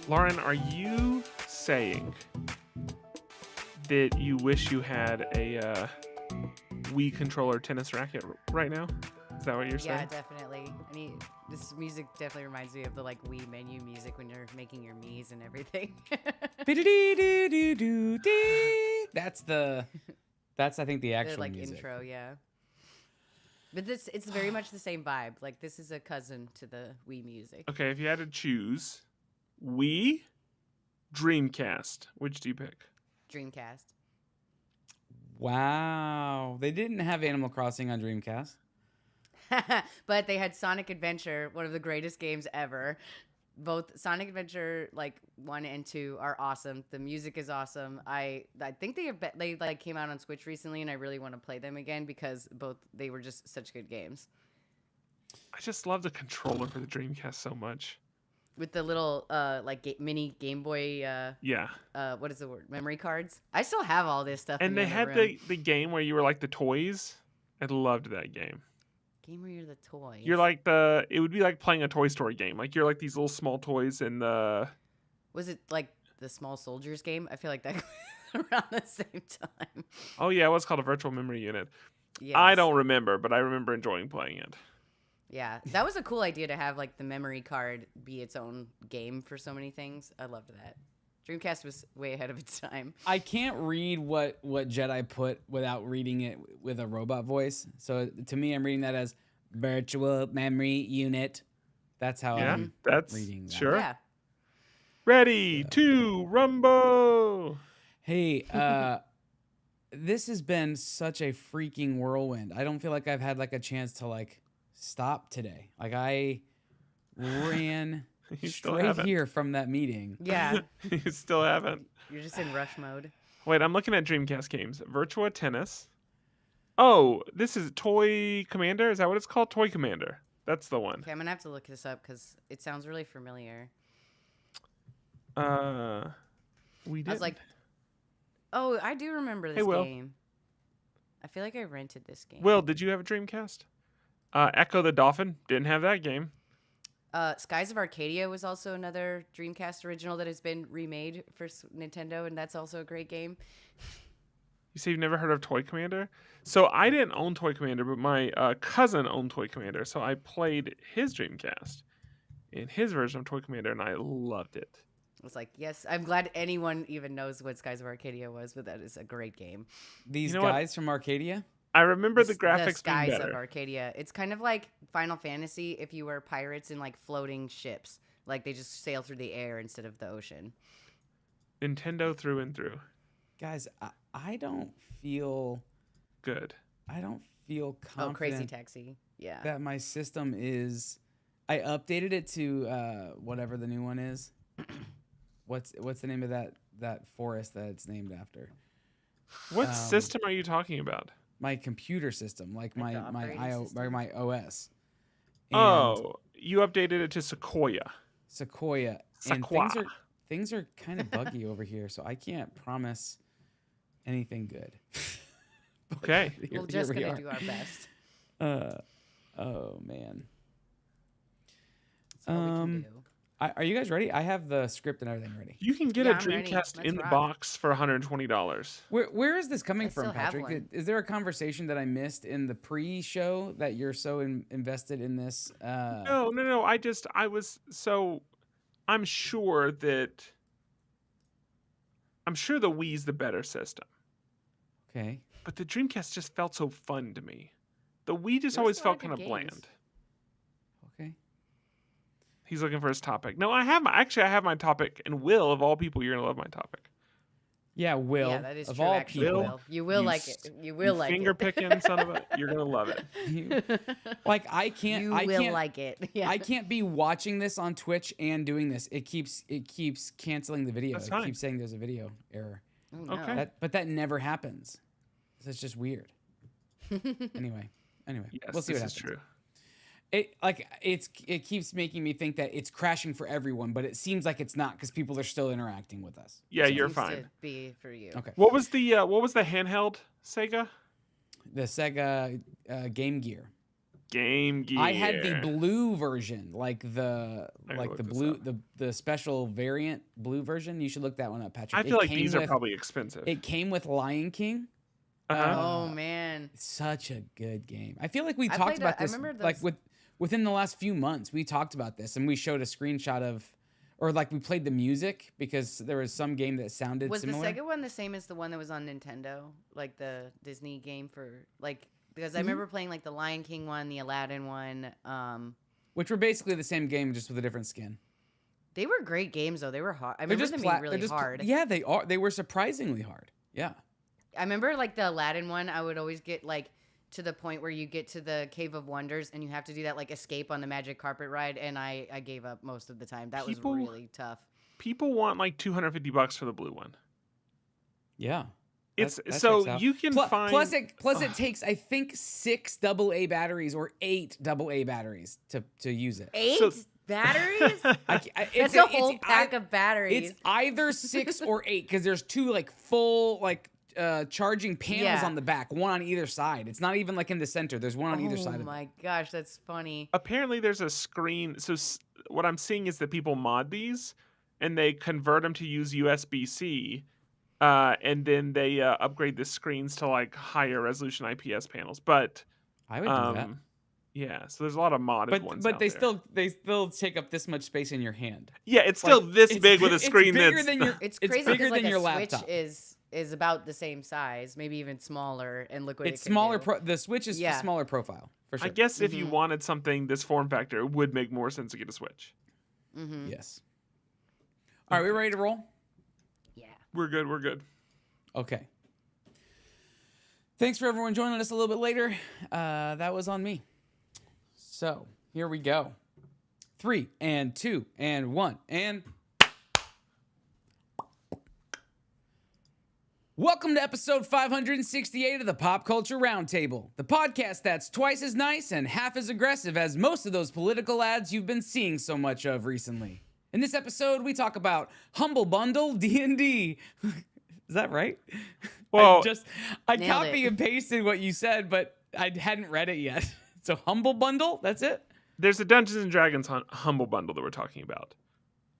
Lauren, are you saying that you wish you had a Wii controller tennis racket right now? Is that what you're Yeah, saying? definitely. This music definitely reminds me of the like Wii menu music when you're making your Miis and everything. That's I think the The actual like music. intro, yeah. But it's very much the same vibe. Like this is a cousin to the Wii music. Okay, if you had to choose Wii, Dreamcast, which do you pick? Dreamcast. Wow, they didn't have Animal Crossing on Dreamcast. But they had Sonic Adventure, one of the greatest games ever. Both Sonic Adventure like 1 and 2 are awesome. The music is awesome. I think they like came out on Switch recently and I really want to play them again because they were just such good games. I just love the controller for the Dreamcast so much. With the little mini Game Boy Yeah. what is the word? Memory cards. I still have all this stuff And in they the other had room. the game where you were like the toys. I loved that game. Game where you're the toys. You're like it would be like playing a Toy Story game. Like you're like these little small toys in the. Was it like the Small Soldiers game? I feel like that was around the same time. Oh yeah, it was called a virtual memory unit. Yes. I don't remember, but I remember enjoying playing it. Yeah, that was a cool idea to have like the memory card be its own game for so many things. I loved that. Dreamcast was way ahead of its time. I can't read what Jedi put without reading it with a robot voice. So to me, I'm reading that as virtual memory unit. That's how Yeah, I'm that's reading that. sure. Yeah. Ready to rumble. Hey, this has been such a freaking whirlwind. I don't feel like I've had like a chance to like stop today. Like I ran You still straight haven't. here from that meeting. Yeah. You still haven't. You're just in rush mode. Wait, I'm looking at Dreamcast games. Virtua Tennis. Oh, this is Toy Commander. Is that what it's called? Toy Commander. That's the one. Okay, I'm gonna have to look this up because it sounds really familiar. We did. I was like, oh, I do remember this Hey, Will. game. I feel like I rented this game. Will, did you have a Dreamcast? Echo the Dolphin. Didn't have that game. Skies of Arcadia was also another Dreamcast original that has been remade for Nintendo, and that's also a great game. You say you've never heard of Toy Commander? So I didn't own Toy Commander, but my cousin owned Toy Commander. So I played his Dreamcast in his version of Toy Commander, and I loved it. I was like, yes, I'm glad anyone even knows what Skies of Arcadia was, but that is a great game. These You know what? guys from Arcadia? I remember the The graphics being Skies better. of Arcadia. It's kind of like Final Fantasy if you were pirates in like floating ships. Like they just sail through the air instead of the ocean. Nintendo through and through. Guys, I don't feel Good. confident Oh, Crazy Taxi. Yeah. that my system is. I updated it to whatever the new one is. What's the name of that forest that it's named after? What system are you talking about? My computer system, like Like the my operating system? my OS. And Oh, you updated it to Sequoia. Sequoia. And Sequoia. things are kind of buggy over here, so I can't promise anything good. Okay. We're just going to do our best. Oh man. That's all we can do. Are you guys ready? I have the script and everything ready. You can get Yeah, a I'm ready. Dreamcast Let's in the rock. box for $120. Where is this coming I from, still have Patrick? one. Is there a conversation that I missed in the pre-show that you're so invested in this? No. I'm sure the Wii's the better system, Okay. but the Dreamcast just felt so fun to me. The Wii just There always was a lot felt of kind of good bland. games. Okay. He's looking for his topic. No, I have my topic, and Will, of all people, you're gonna love my topic. Yeah, Will. Yeah, that is of true. all Actually, people, Will. You will like it. You will like finger it. picking son of a, you're gonna love it. like I can't. You I will can't. like it. Yeah. I can't be watching this on Twitch and doing this. It keeps canceling the video. That's It fine. keeps saying there's a video error. Oh, no. Okay. But that never happens. So it's just weird. Anyway, Yes, we'll see this what is happens. true. It keeps making me think that it's crashing for everyone, but it seems like it's not because people are still interacting with us. Yeah, you're Seems fine. to be for you. Okay. What was the handheld Sega? The Sega Game Gear. Game Gear. I had the blue version, like the I gotta like look the this blue up. the special variant blue version. You should look that one up, Patrick. I feel like came these are with- probably expensive. It came with Lion King. Uh-huh. Oh man. Such a good game. I feel like we I talked played about I this remember like those- within the last few months. We talked about this and we showed a screenshot of, or like we played the music because there was some game that sounded Was similar. the Sega one the same as the one that was on Nintendo? Like the Disney game for like because Mm-hmm. I remember playing like the Lion King one, the Aladdin one. Which were basically the same game, just with a different skin. They were great games though. They were hard. I They're remember them being really hard. Yeah, they are. They were surprisingly hard. Yeah. I remember like the Aladdin one, I would always get like to the point where you get to the Cave of Wonders and you have to do that like escape on the magic carpet ride, and I gave up most of the time. That was really tough. People want like $250 for the blue one. Yeah. It's That so checks out. you can find plus it takes I think 6 AA batteries or 8 AA batteries to use it. 8 So- batteries? It's That's a whole pack of batteries. It's either 6 or 8 because there's 2 like full like charging panels Yeah. on the back, one on either side. It's not even like in the center. There's one on either side Oh of my gosh, that's funny. apparently there's a screen. So what I'm seeing is that people mod these and they convert them to use USB-C, and then they upgrade the screens to like higher resolution IPS panels. But I would do that. yeah, so there's a lot of modded ones. But out they there. still take up this much space in your hand. Yeah, it's still Like, this it's big with a it's screen bigger that's than your It's it's crazy bigger because like than your a laptop. Switch is about the same size, maybe even smaller, and look what It's it can smaller. do. The Switch is Yeah. smaller profile for sure. I guess if Mm-hmm. you wanted something this form factor, it would make more sense to get a Switch. Mm-hmm. Yes. All right, we ready to roll? Yeah. We're good. We're good. Okay. Thanks for everyone joining us a little bit later. That was on me. So here we go. 3 and 2 and 1 and. Welcome to episode 568 of the Pop Culture Roundtable, the podcast that's twice as nice and half as aggressive as most of those political ads you've been seeing so much of recently. In this episode, we talk about Humble Bundle D&D. Is that right? Well, I Nailed copy it. and pasted what you said, but I hadn't read it yet. So Humble Bundle, that's it? there's a Dungeons and Dragons Humble Bundle that we're talking about.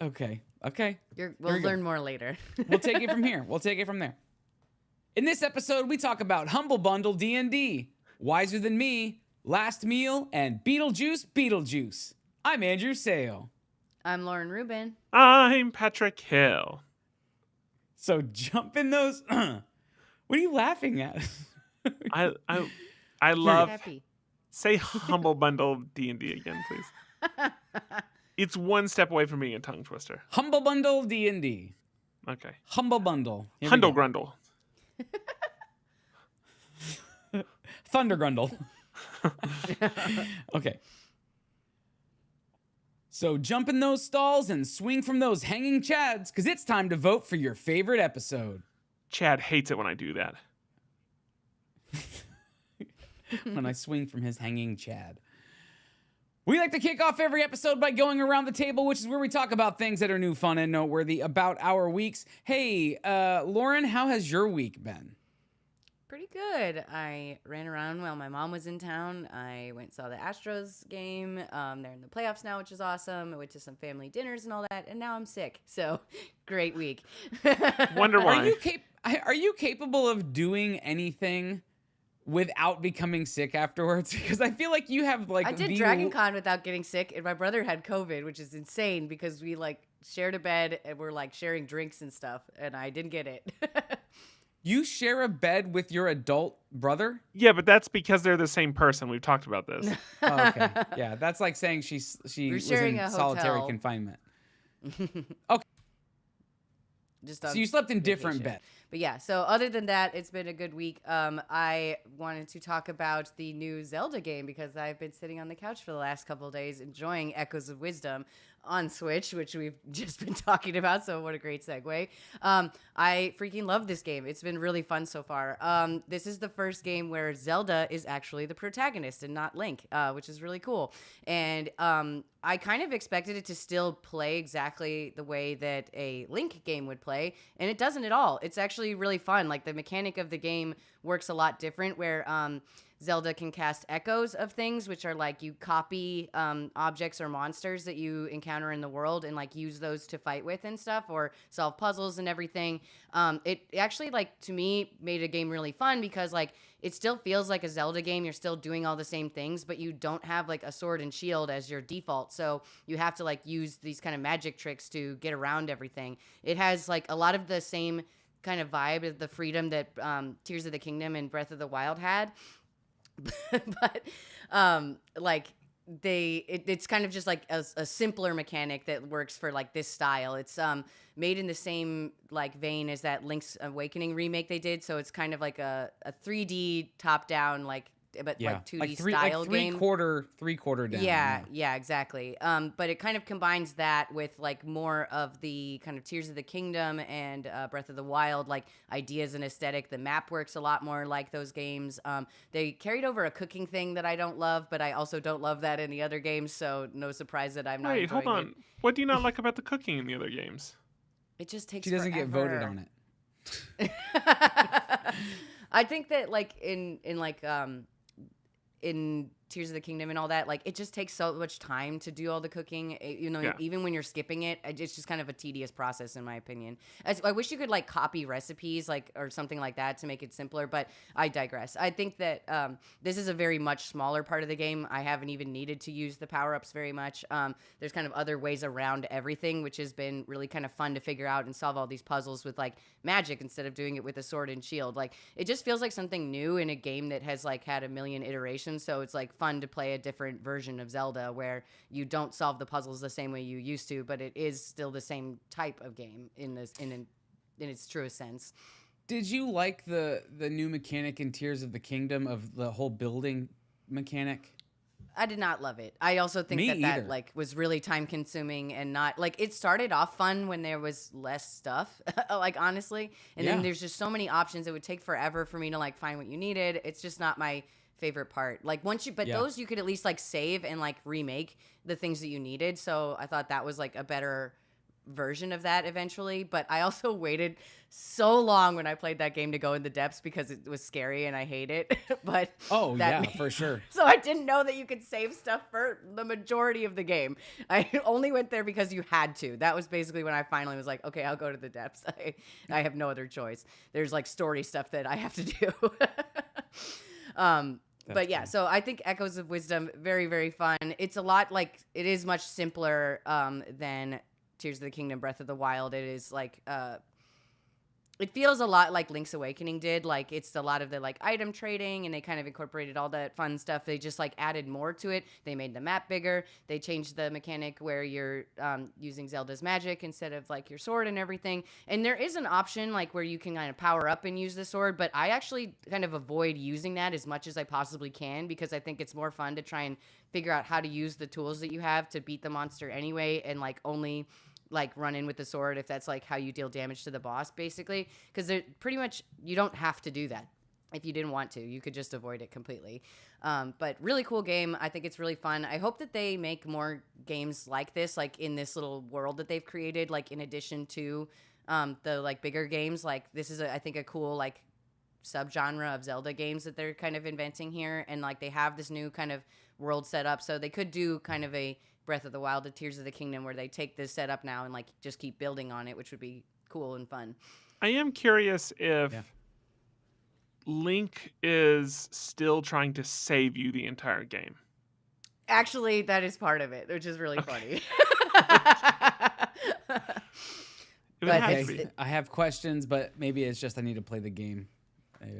Okay. We'll we go. learn more later. We'll take it from here. We'll take it from there. In this episode, we talk about Humble Bundle D&D, Wiser Than Me, Last Meal, and Beetlejuice. I'm Andrew Sale. I'm Lauren Rubin. I'm Patrick Hill. So jump in those. What are you laughing at? I love. Happy. Say Humble Bundle D&D again, please. It's one step away from being a tongue twister. Humble Bundle D&D. Okay. Humble Bundle. Here we Hundle go. Grundle. Thunder Grundle. Okay. So jump in those stalls and swing from those hanging chads, because it's time to vote for your favorite episode. Chad hates it when I do that. When I swing from his hanging chad. We like to kick off every episode by going around the table, which is where we talk about things that are new, fun, and noteworthy about our weeks. Hey, Lauren, how has your week been? Pretty good. I ran around while my mom was in town. I went and saw the Astros game. They're in the playoffs now, which is awesome. I went to some family dinners and all that, and now I'm sick. So, great week. Wonder why. Are you capable of doing anything without becoming sick afterwards? Because I feel like you have like I did Dragon Con without getting sick, and my brother had COVID, which is insane because we like shared a bed and we're like sharing drinks and stuff, and I didn't get it. You share a bed with your adult brother? Yeah, but that's because they're the same person. We've talked about this. Oh, okay. Yeah, that's like saying she We're was sharing in a solitary hotel. confinement. Just So on you slept in different vacation. beds. But yeah, so other than that, it's been a good week. I wanted to talk about the new Zelda game because I've been sitting on the couch for the last couple of days enjoying Echoes of Wisdom on Switch, which we've just been talking about. So what a great segue. I freaking love this game. It's been really fun so far. This is the first game where Zelda is actually the protagonist and not Link, which is really cool. And I kind of expected it to still play exactly the way that a Link game would play, and it doesn't at all. It's actually really fun. Like, the mechanic of the game works a lot different, where Zelda can cast echoes of things, which are like you copy objects or monsters that you encounter in the world and like use those to fight with and stuff, or solve puzzles and everything. It actually, like, to me, made a game really fun because like it still feels like a Zelda game. You're still doing all the same things, but you don't have like a sword and shield as your default. So you have to like use these kind of magic tricks to get around everything. It has like a lot of the same kind of vibe of the freedom that Tears of the Kingdom and Breath of the Wild had. But like it's kind of just like a simpler mechanic that works for like this style. It's made in the same like vein as that Link's Awakening remake they did, so it's kind of like a 3D top down like but like 2D style game. Three-quarter down. Yeah, exactly. But it kind of combines that with like more of the kind of Tears of the Kingdom and Breath of the Wild like ideas and aesthetic. The map works a lot more like those games. They carried over a cooking thing that I don't love, but I also don't love that in the other games. So no surprise that I'm not Wait, enjoying hold on. it. What do you not like about the cooking in the other games? It just takes. She doesn't get voted forever. on it. I think that like in Tears of the Kingdom and all that, like it just takes so much time to do all the cooking. Yeah. Even when you're skipping it, it's just kind of a tedious process in my opinion. I wish you could like copy recipes like or something like that to make it simpler, but I digress. I think that this is a very much smaller part of the game. I haven't even needed to use the power-ups very much. There's kind of other ways around everything, which has been really kind of fun to figure out and solve all these puzzles with like magic instead of doing it with a sword and shield. Like it just feels like something new in a game that has like had a million iterations, so it's like fun to play a different version of Zelda where you don't solve the puzzles the same way you used to, but it is still the same type of game in its truest sense. Did you like the new mechanic in Tears of the Kingdom of the whole building mechanic? I did not love it. I also think Me that either. like was really time consuming and not like it started off fun when there was less stuff, like honestly, and then Yeah. there's just so many options. It would take forever for me to like find what you needed. It's just not my favorite part. Like those you could at least like save and like remake the things that you needed. So I thought that was like a better version of that eventually. But I also waited so long when I played that game to go in the depths because it was scary and I hate it. But Oh, that yeah, for sure. So I didn't know that you could save stuff for the majority of the game. I only went there because you had to. That was basically when I finally was like, okay, I'll go to the depths. I have no other choice. There's like story stuff that I have to do. But yeah, cool. so I think Echoes of Wisdom, very, very fun. It's a lot like, it is much simpler than Tears of the Kingdom, Breath of the Wild. It is like, it feels a lot like Link's Awakening did. Like it's a lot of the like item trading and they kind of incorporated all that fun stuff. They just like added more to it. They made the map bigger. They changed the mechanic where you're using Zelda's magic instead of like your sword and everything. And there is an option like where you can kind of power up and use the sword, but I actually kind of avoid using that as much as I possibly can because I think it's more fun to try and figure out how to use the tools that you have to beat the monster anyway and like only like run in with the sword if that's like how you deal damage to the boss basically, because they're pretty much you don't have to do that if you didn't want to. You could just avoid it completely. But really cool game. I think it's really fun. I hope that they make more games like this, like in this little world that they've created, like in addition to the like bigger games. Like this is I think a cool like subgenre of Zelda games that they're kind of inventing here, and like they have this new kind of world set up, so they could do kind of a Breath of the Wild to Tears of the Kingdom where they take this setup now and like just keep building on it, which would be cool and fun. I am curious if Link is still trying to save you the entire game. Actually, that is part of it, which is really funny. It would have to be. I have questions, but maybe it's just I need to play the game.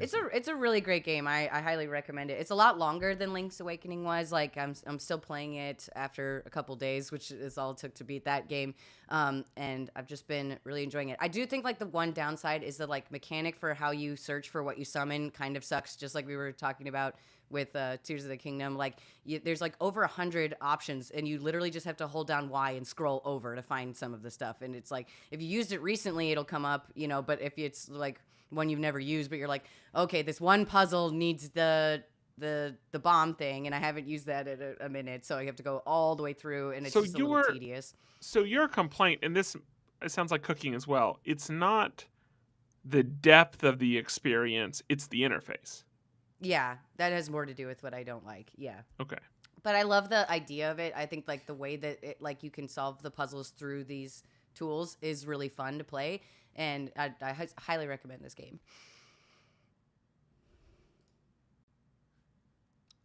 It's a really great game. I highly recommend it. It's a lot longer than Link's Awakening was. Like I'm still playing it after a couple days, which is all it took to beat that game. And I've just been really enjoying it. I do think like the one downside is the like mechanic for how you search for what you summon kind of sucks, just like we were talking about with Tears of the Kingdom. Like there's like over 100 options and you literally just have to hold down Y and scroll over to find some of the stuff. And it's like if you used it recently, it'll come up, but if it's like one you've never used, but you're like, okay, this one puzzle needs the bomb thing, and I haven't used that in a minute, so I have to go all the way through, and it's just a little tedious. So your complaint, and this it sounds like cooking as well, it's not the depth of the experience, it's the interface. Yeah, that has more to do with what I don't like. Yeah. Okay. But I love the idea of it. I think like the way that it, like you can solve the puzzles through these tools is really fun to play, and I highly recommend this game.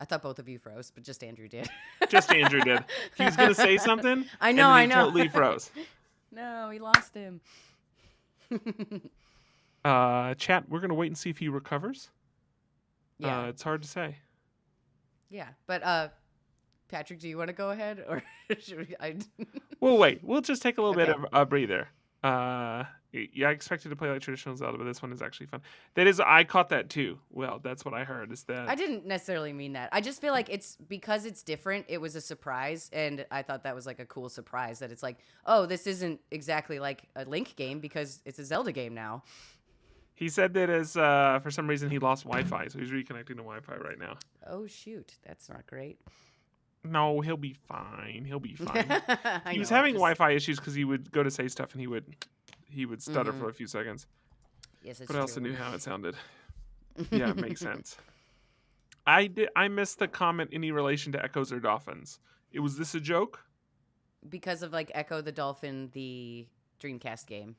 I thought both of you froze, but just Andrew did. Just Andrew did. He was going to say something. I know, and then he I know. totally froze. No, we lost him. Chat, we're going to wait and see if he recovers. Yeah. It's hard to say. Yeah. But Patrick, do you want to go ahead or should we We'll wait. We'll just take a little bit Okay. of a breather. Yeah, I expected to play like traditional Zelda, but this one is actually fun. That is, I caught that too. Well, that's what I heard. Is that I didn't necessarily mean that. I just feel like it's because it's different. It was a surprise, and I thought that was like a cool surprise that it's like, oh, this isn't exactly like a Link game because it's a Zelda game now. he said that as for some reason he lost Wi-Fi, so he's reconnecting to Wi-Fi right now. Oh shoot, that's not great. No, he'll be fine. He'll be fine. I He was know, having just- Wi-Fi issues because he would go to say stuff and he would stutter for a few seconds. Yes, it's But I also true. knew how it sounded. Yeah, it makes sense. I missed the comment any relation to echoes or dolphins. Was this a joke? Because of like Echo the Dolphin, the Dreamcast game.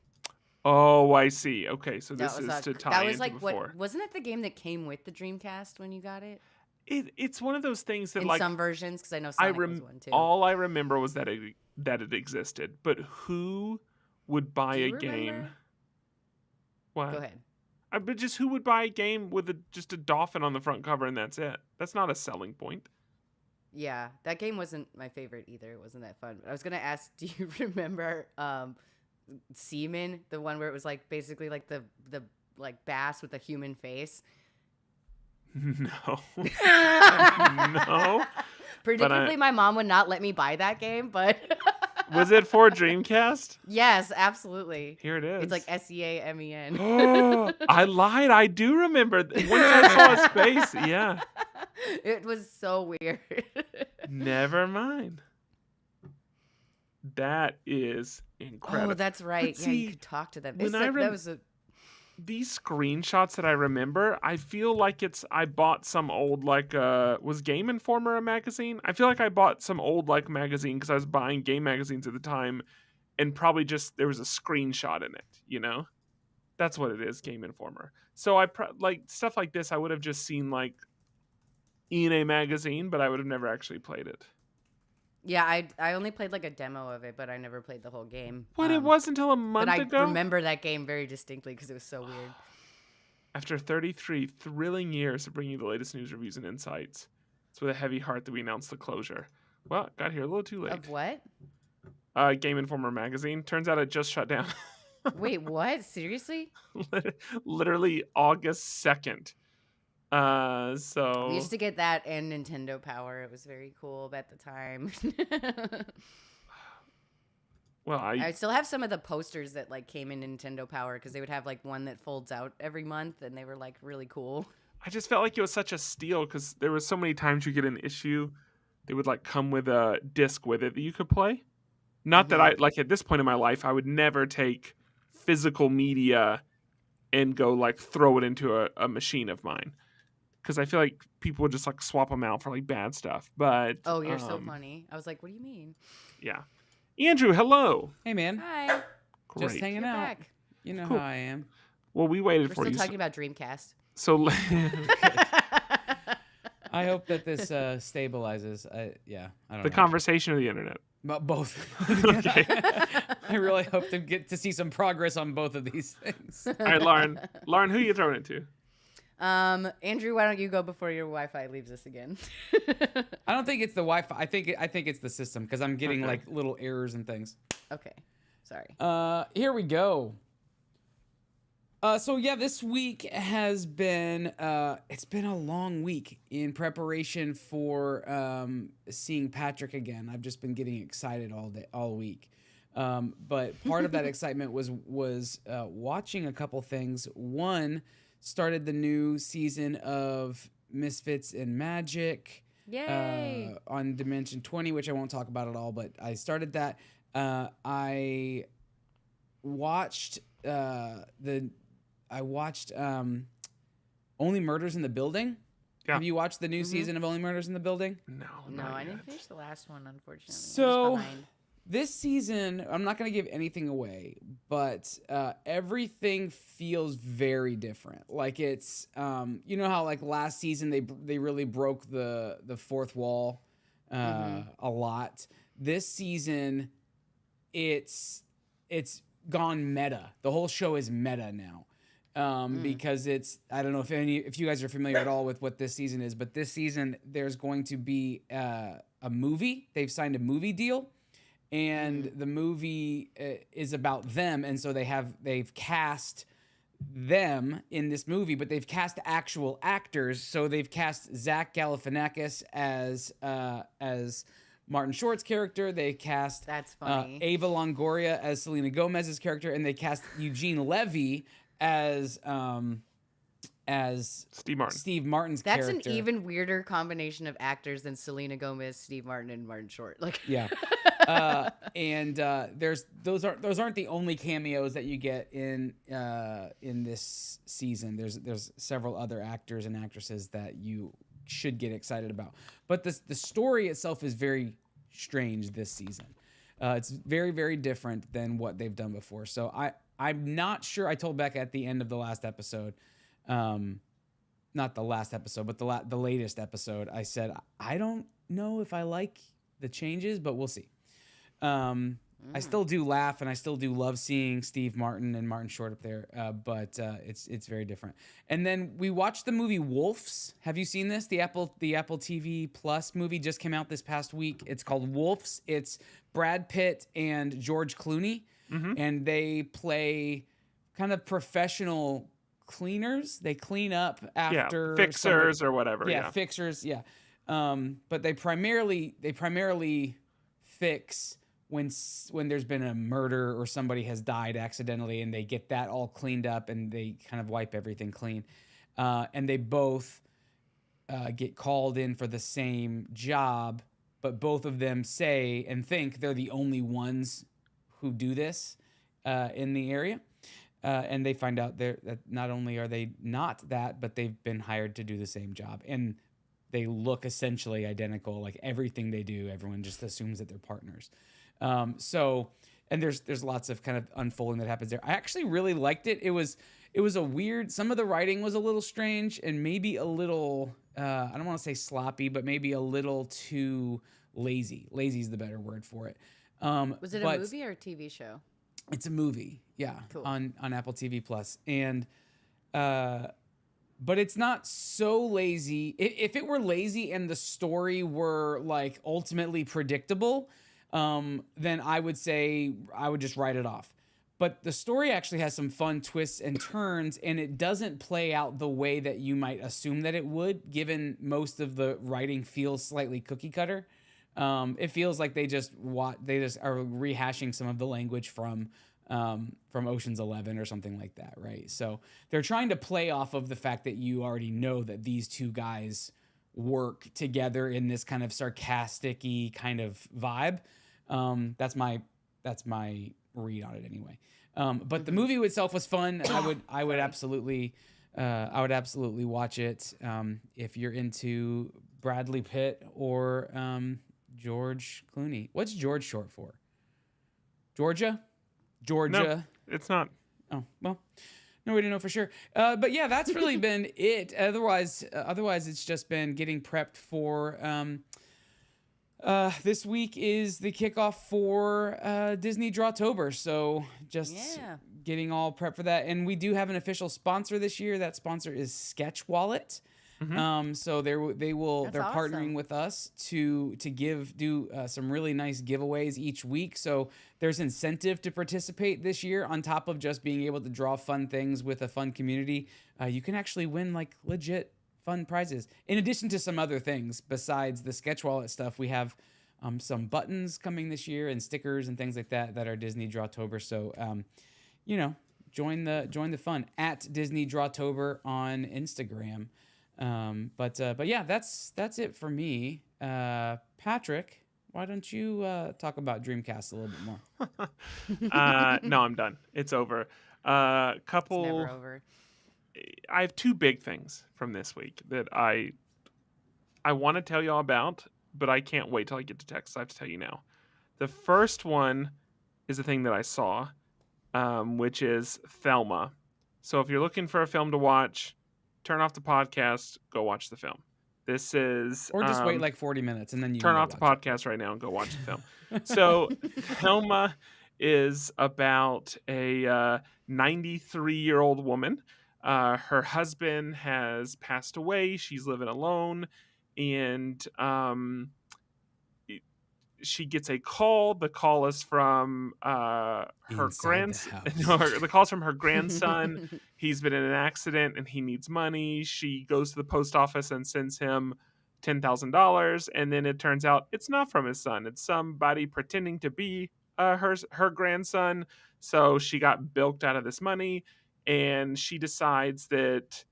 Oh, I see. Okay, so That this was is to tie that was into like before. what wasn't it the game that came with the Dreamcast when you got it? It's one of those things that In like some versions, because I know I Sonic was one too. all I remember was that it existed. But who would buy Do a you game? remember? What? Go ahead. But just who would buy a game with just a dolphin on the front cover and that's it? That's not a selling point. Yeah, that game wasn't my favorite either. It wasn't that fun. I was gonna ask, do you remember Seaman, the one where it was like basically like the like bass with a human face? No. No. Predictably, my mom would not let me buy that game, but Was it for Dreamcast? yes, absolutely. Here it is. It's like SEAMEN. Oh, I lied. I do remember. Once I saw his face, yeah. It was so weird. Never mind. That is incredible. Oh, that's right. But Yeah, you see, could talk to them. when It's I like, that was a These screenshots that I remember, I feel like I bought some old was Game Informer a magazine? I feel like I bought some old magazine because I was buying game magazines at the time, and probably just there was a screenshot in it. That's what it is, Game Informer. So like stuff like this, I would have just seen like in a magazine, but I would have never actually played it. Yeah, I only played like a demo of it, but I never played the whole game. What it was until a month but I ago? remember that game very distinctly because it was so weird. After 33 thrilling years of bringing you the latest news, reviews, and insights, it's with a heavy heart that we announce the closure. Well, got here a little too late. Of what? Game Informer magazine. Turns out it just shut down. Wait, what? Seriously? Literally August 2nd. So We used to get that and Nintendo Power. It was very cool at the time. well, I still have some of the posters that like came in Nintendo Power because they would have like one that folds out every month, and they were like really cool. I just felt like it was such a steal because there was so many times you get an issue, they would like come with a disc with it that you could play. Not that I like at this point in my life, I would never take physical media and go like throw it into a machine of mine. Because I feel like people would just like swap them out for like bad stuff. But Oh, you're so funny. I was like, what do you mean? Yeah, Andrew, hello. Hey, man. Hi. Great. Just hanging You're out. back. You know Cool. how I am. Well, we waited We're for still you. talking about Dreamcast. So I hope that this stabilizes. I don't the know. conversation of the internet. But both. Okay. I really hope to get to see some progress on both of these things. All right, Lauren. Lauren, who are you throwing it to? Andrew, why don't you go before your Wi-Fi leaves us again? I don't think it's the Wi-Fi. I think it's the system because I'm getting Okay. like little errors and things. Okay, sorry. Here we go. So yeah, this week has been it's been a long week in preparation for seeing Patrick again. I've just been getting excited all week. But part of that excitement was watching a couple things. One, started the new season of Misfits and Magic Yay! on Dimension 20, which I won't talk about at all, but I started that. I watched Only Murders in the Building, Yeah. Have you watched the new season of Only Murders in the Building? No, No, not I yet. didn't finish the last one, unfortunately. I'm just So behind. this season, I'm not going to give anything away, but everything feels very different. Like it's, you know how like last season they really broke the fourth wall a lot. This season, it's gone meta. The whole show is meta now. Because it's, I don't know if you guys are familiar at all with what this season is, but this season there's going to be a movie. They've signed a movie deal, and the movie is about them, and so they've cast them in this movie, but they've cast actual actors. So they've cast Zach Galifianakis as Martin Short's character. They cast That's funny. Ava Longoria as Selena Gomez's character, and they cast Eugene Levy as Steve Martin. Martin's That's character. an even weirder combination of actors than Selena Gomez, Steve Martin, and Martin Short. Like, Yeah. And those aren't the only cameos that you get in this season. There's several other actors and actresses that you should get excited about. But the story itself is very strange this season. It's very, very different than what they've done before. So I'm not sure. I told Becca at the end of the last episode, not the last episode, but the latest episode, I said, I don't know if I like the changes, but we'll see. I still do laugh and I still do love seeing Steve Martin and Martin Short up there, but it's very different. And then we watched the movie Wolves. Have you seen this? The Apple TV Plus movie just came out this past week. It's called Wolves. It's Brad Pitt and George Clooney, and they play kind of professional cleaners. They clean up after fixers or whatever. Yeah, fixers. Yeah, but they primarily fix when there's been a murder or somebody has died accidentally, and they get that all cleaned up and they kind of wipe everything clean. And they both get called in for the same job, but both of them say and think they're the only ones who do this in the area. And they find out that not only are they not that, but they've been hired to do the same job. And they look essentially identical. Like everything they do, everyone just assumes that they're partners. And there's lots of kind of unfolding that happens there. I actually really liked it. It was a weird, some of the writing was a little strange and maybe a little, I don't want to say sloppy, but maybe a little too lazy. Lazy is the better word for it. was it a movie or a TV show? It's a movie, yeah, Cool. on Apple TV Plus, and but it's not so lazy. If it were lazy and the story were like ultimately predictable, then I would say I would just write it off. But the story actually has some fun twists and turns, and it doesn't play out the way that you might assume that it would, given most of the writing feels slightly cookie cutter. It feels like they just are rehashing some of the language from Ocean's 11 or something like that, right? So they're trying to play off of the fact that you already know that these two guys work together in this kind of sarcastic-y kind of vibe. That's my read on it anyway. But the movie itself was fun. I would absolutely watch it if you're into Bradley Pitt or George Clooney. What's George short for? Georgia? No, it's not. Oh, well, no way to know for sure. But yeah, that's really been it. Otherwise, it's just been getting prepped for. This week is the kickoff for Disney Drawtober, so just getting all prepped for that. And we do have an official sponsor this year. That sponsor is Sketch Wallet. So they're That's awesome. partnering with us to do some really nice giveaways each week. So there's incentive to participate this year on top of just being able to draw fun things with a fun community. You can actually win like legit fun prizes. In addition to some other things besides the Sketch Wallet stuff, we have some buttons coming this year and stickers and things like that are Disney Drawtober. So join the fun at Disney Drawtober on Instagram. But yeah, that's it for me. Patrick, why don't you talk about Dreamcast a little bit more? No, I'm done. It's over. It's never over. I have two big things from this week that I I want to tell y'all about, but I can't wait till I get to text. I have to tell you now. The first one is a thing that I saw, which is Thelma. So if you're looking for a film to watch, turn off the podcast, go watch the film. This is Or just wait like 40 minutes and then you can turn go off the watch podcast right now and go watch the film. So Thelma is about a 93-year-old woman. Her husband has passed away. She's living alone, and she gets a call. The call is from her Inside the grandson. house. No, the call's from her grandson. He's been in an accident and he needs money. She goes to the post office and sends him $10,000, and then it turns out it's not from his son. It's somebody pretending to be her grandson. So she got bilked out of this money, and she decides that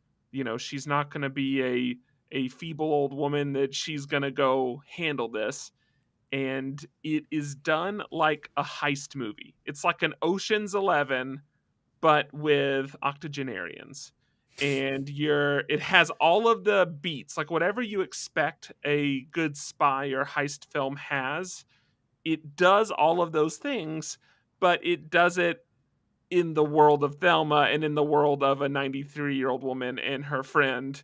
she's not going to be a feeble old woman, that she's going to go handle this. And it is done like a heist movie. It's like an Ocean's 11, but with octogenarians. And it has all of the beats, like whatever you expect a good spy or heist film has. It does all of those things, but it does it in the world of Thelma and in the world of a 93-year-old woman and her friend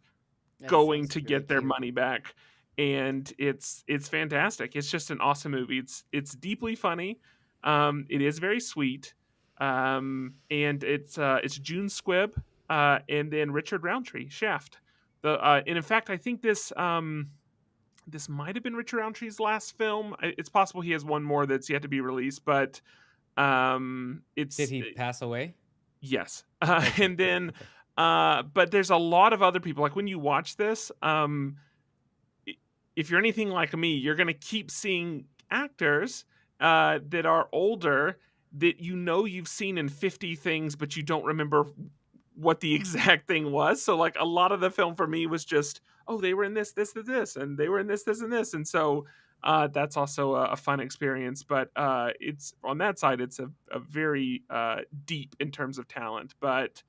That going sounds to really get their cute. money back. And it's fantastic. It's just an awesome movie. It's deeply funny. It is very sweet. And it's June Squibb, and then Richard Roundtree, Shaft. And in fact, I think this might have been Richard Roundtree's last film. It's possible he has one more that's yet to be released, but it's Did he pass away? yes. Okay. And then Okay. but there's a lot of other people. Like when you watch this, if you're anything like me, you're going to keep seeing actors that are older that you've seen in 50 things, but you don't remember what the exact thing was. So like a lot of the film for me was just, oh, they were in this, and they were in this, and this. And so that's also a fun experience. But it's on that side, it's a very deep in terms of talent. But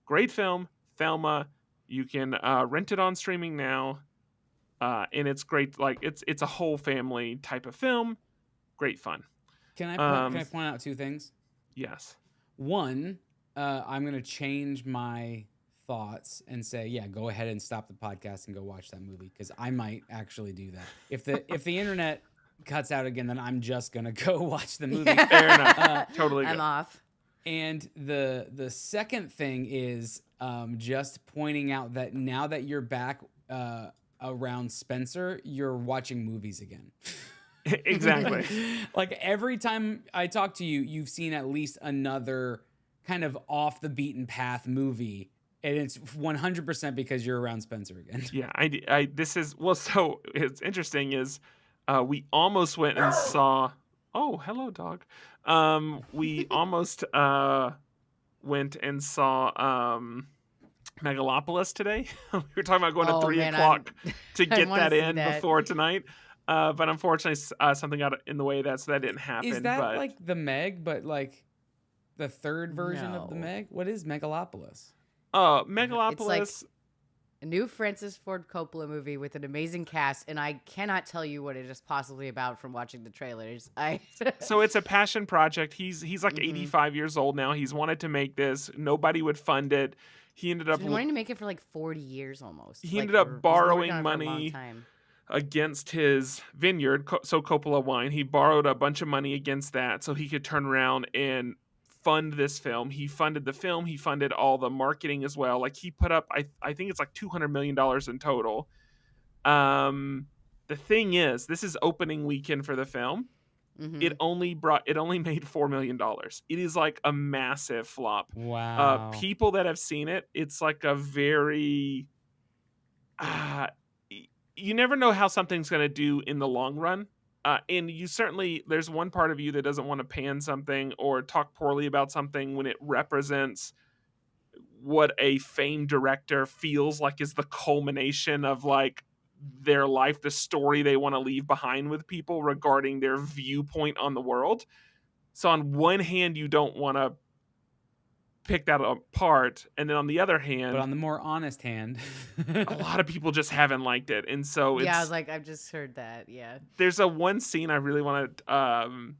great film, Thelma. You can rent it on streaming now. And it's great. Like it's a whole family type of film. Great fun. Can I point out two things? Yes. One, I'm gonna change my thoughts and say, yeah, go ahead and stop the podcast and go watch that movie, because I might actually do that. If the internet cuts out again, then I'm just gonna go watch the movie. Fair enough. Totally I'm good. off. And the second thing is just pointing out that now that you're back around Spencer, you're watching movies again. Exactly. Like every time I talk to you, you've seen at least another kind of off the beaten path movie, and it's 100% because you're around Spencer again. Yeah, this is well. So it's interesting is we almost went and saw. Oh, hello, dog. We almost went and saw Megalopolis today. We were talking about going at 3 man, o'clock to I get wanna that see in that. before tonight. But unfortunately, something got in the way of that, so that didn't happen. Is that but like the Meg, but like the third version of the No. Meg? What is Megalopolis? Megalopolis? A new Francis Ford Coppola movie with an amazing cast, and I cannot tell you what it is possibly about from watching the trailers. So it's a passion project. He's like Mhm. 85 years old now. He's wanted to make this. Nobody would fund it. He ended He's up been wanting to make it for like 40 years almost. He Like, ended up he's been working borrowing on it for a long money time. against his vineyard, so Coppola Wine. He borrowed a bunch of money against that so he could turn around and fund this film. He funded the film. He funded all the marketing as well. Like he put up, I think it's like $200 million in total. The thing is, this is opening weekend for the film. Mhm. It only made $4 million. It is like a massive flop. Wow. People that have seen it, it's like a very you never know how something's going to do in the long run. And there's one part of you that doesn't want to pan something or talk poorly about something when it represents what a famed director feels like is the culmination of like their life, the story they want to leave behind with people regarding their viewpoint on the world. So on one hand, you don't want to pick that apart. And then on the other hand, But on the more honest hand, a lot of people just haven't liked it. And so Yeah, I was it's like, I've just heard that. Yeah. there's a one scene I really want to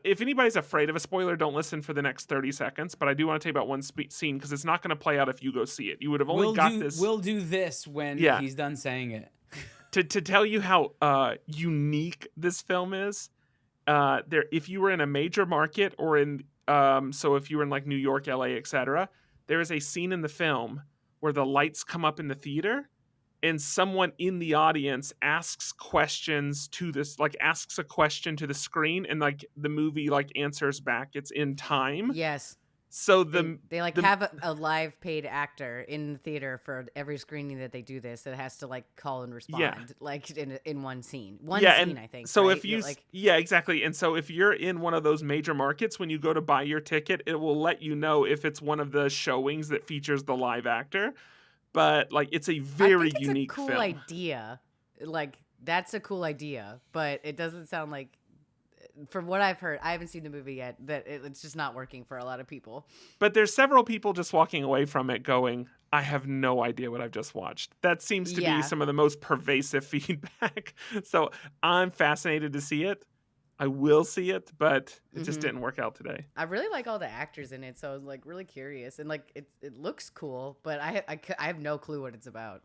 if anybody's afraid of a spoiler, don't listen for the next 30 seconds, but I do want to tell you about one scene because it's not going to play out if you go see it. You would have only got this. We'll do this when Yeah. he's done saying it. To tell you how unique this film is, if you were in a major market or in so if you were in like New York, LA, etc., there is a scene in the film where the lights come up in the theater and someone in the audience asks questions to this, like asks a question to the screen, and like the movie like answers back. It's in time. Yes. So They like have a live paid actor in the theater for every screening that they do this that has to like call and respond like in one scene. One scene, and I think. so right? if you like exactly. And so if you're in one of those major markets, when you go to buy your ticket, it will let you know if it's one of the showings that features the live actor. But like it's a very I think it's unique a cool film. idea. Like that's a cool idea, but it doesn't sound like, from what I've heard, I haven't seen the movie yet, that it's just not working for a lot of people. But there's several people just walking away from it going, I have no idea what I've just watched. That seems to be some of the most pervasive feedback. So I'm fascinated to see it. I will see it, but it just didn't work out today. I really like all the actors in it, so I was like really curious, and like it looks cool, but I have no clue what it's about.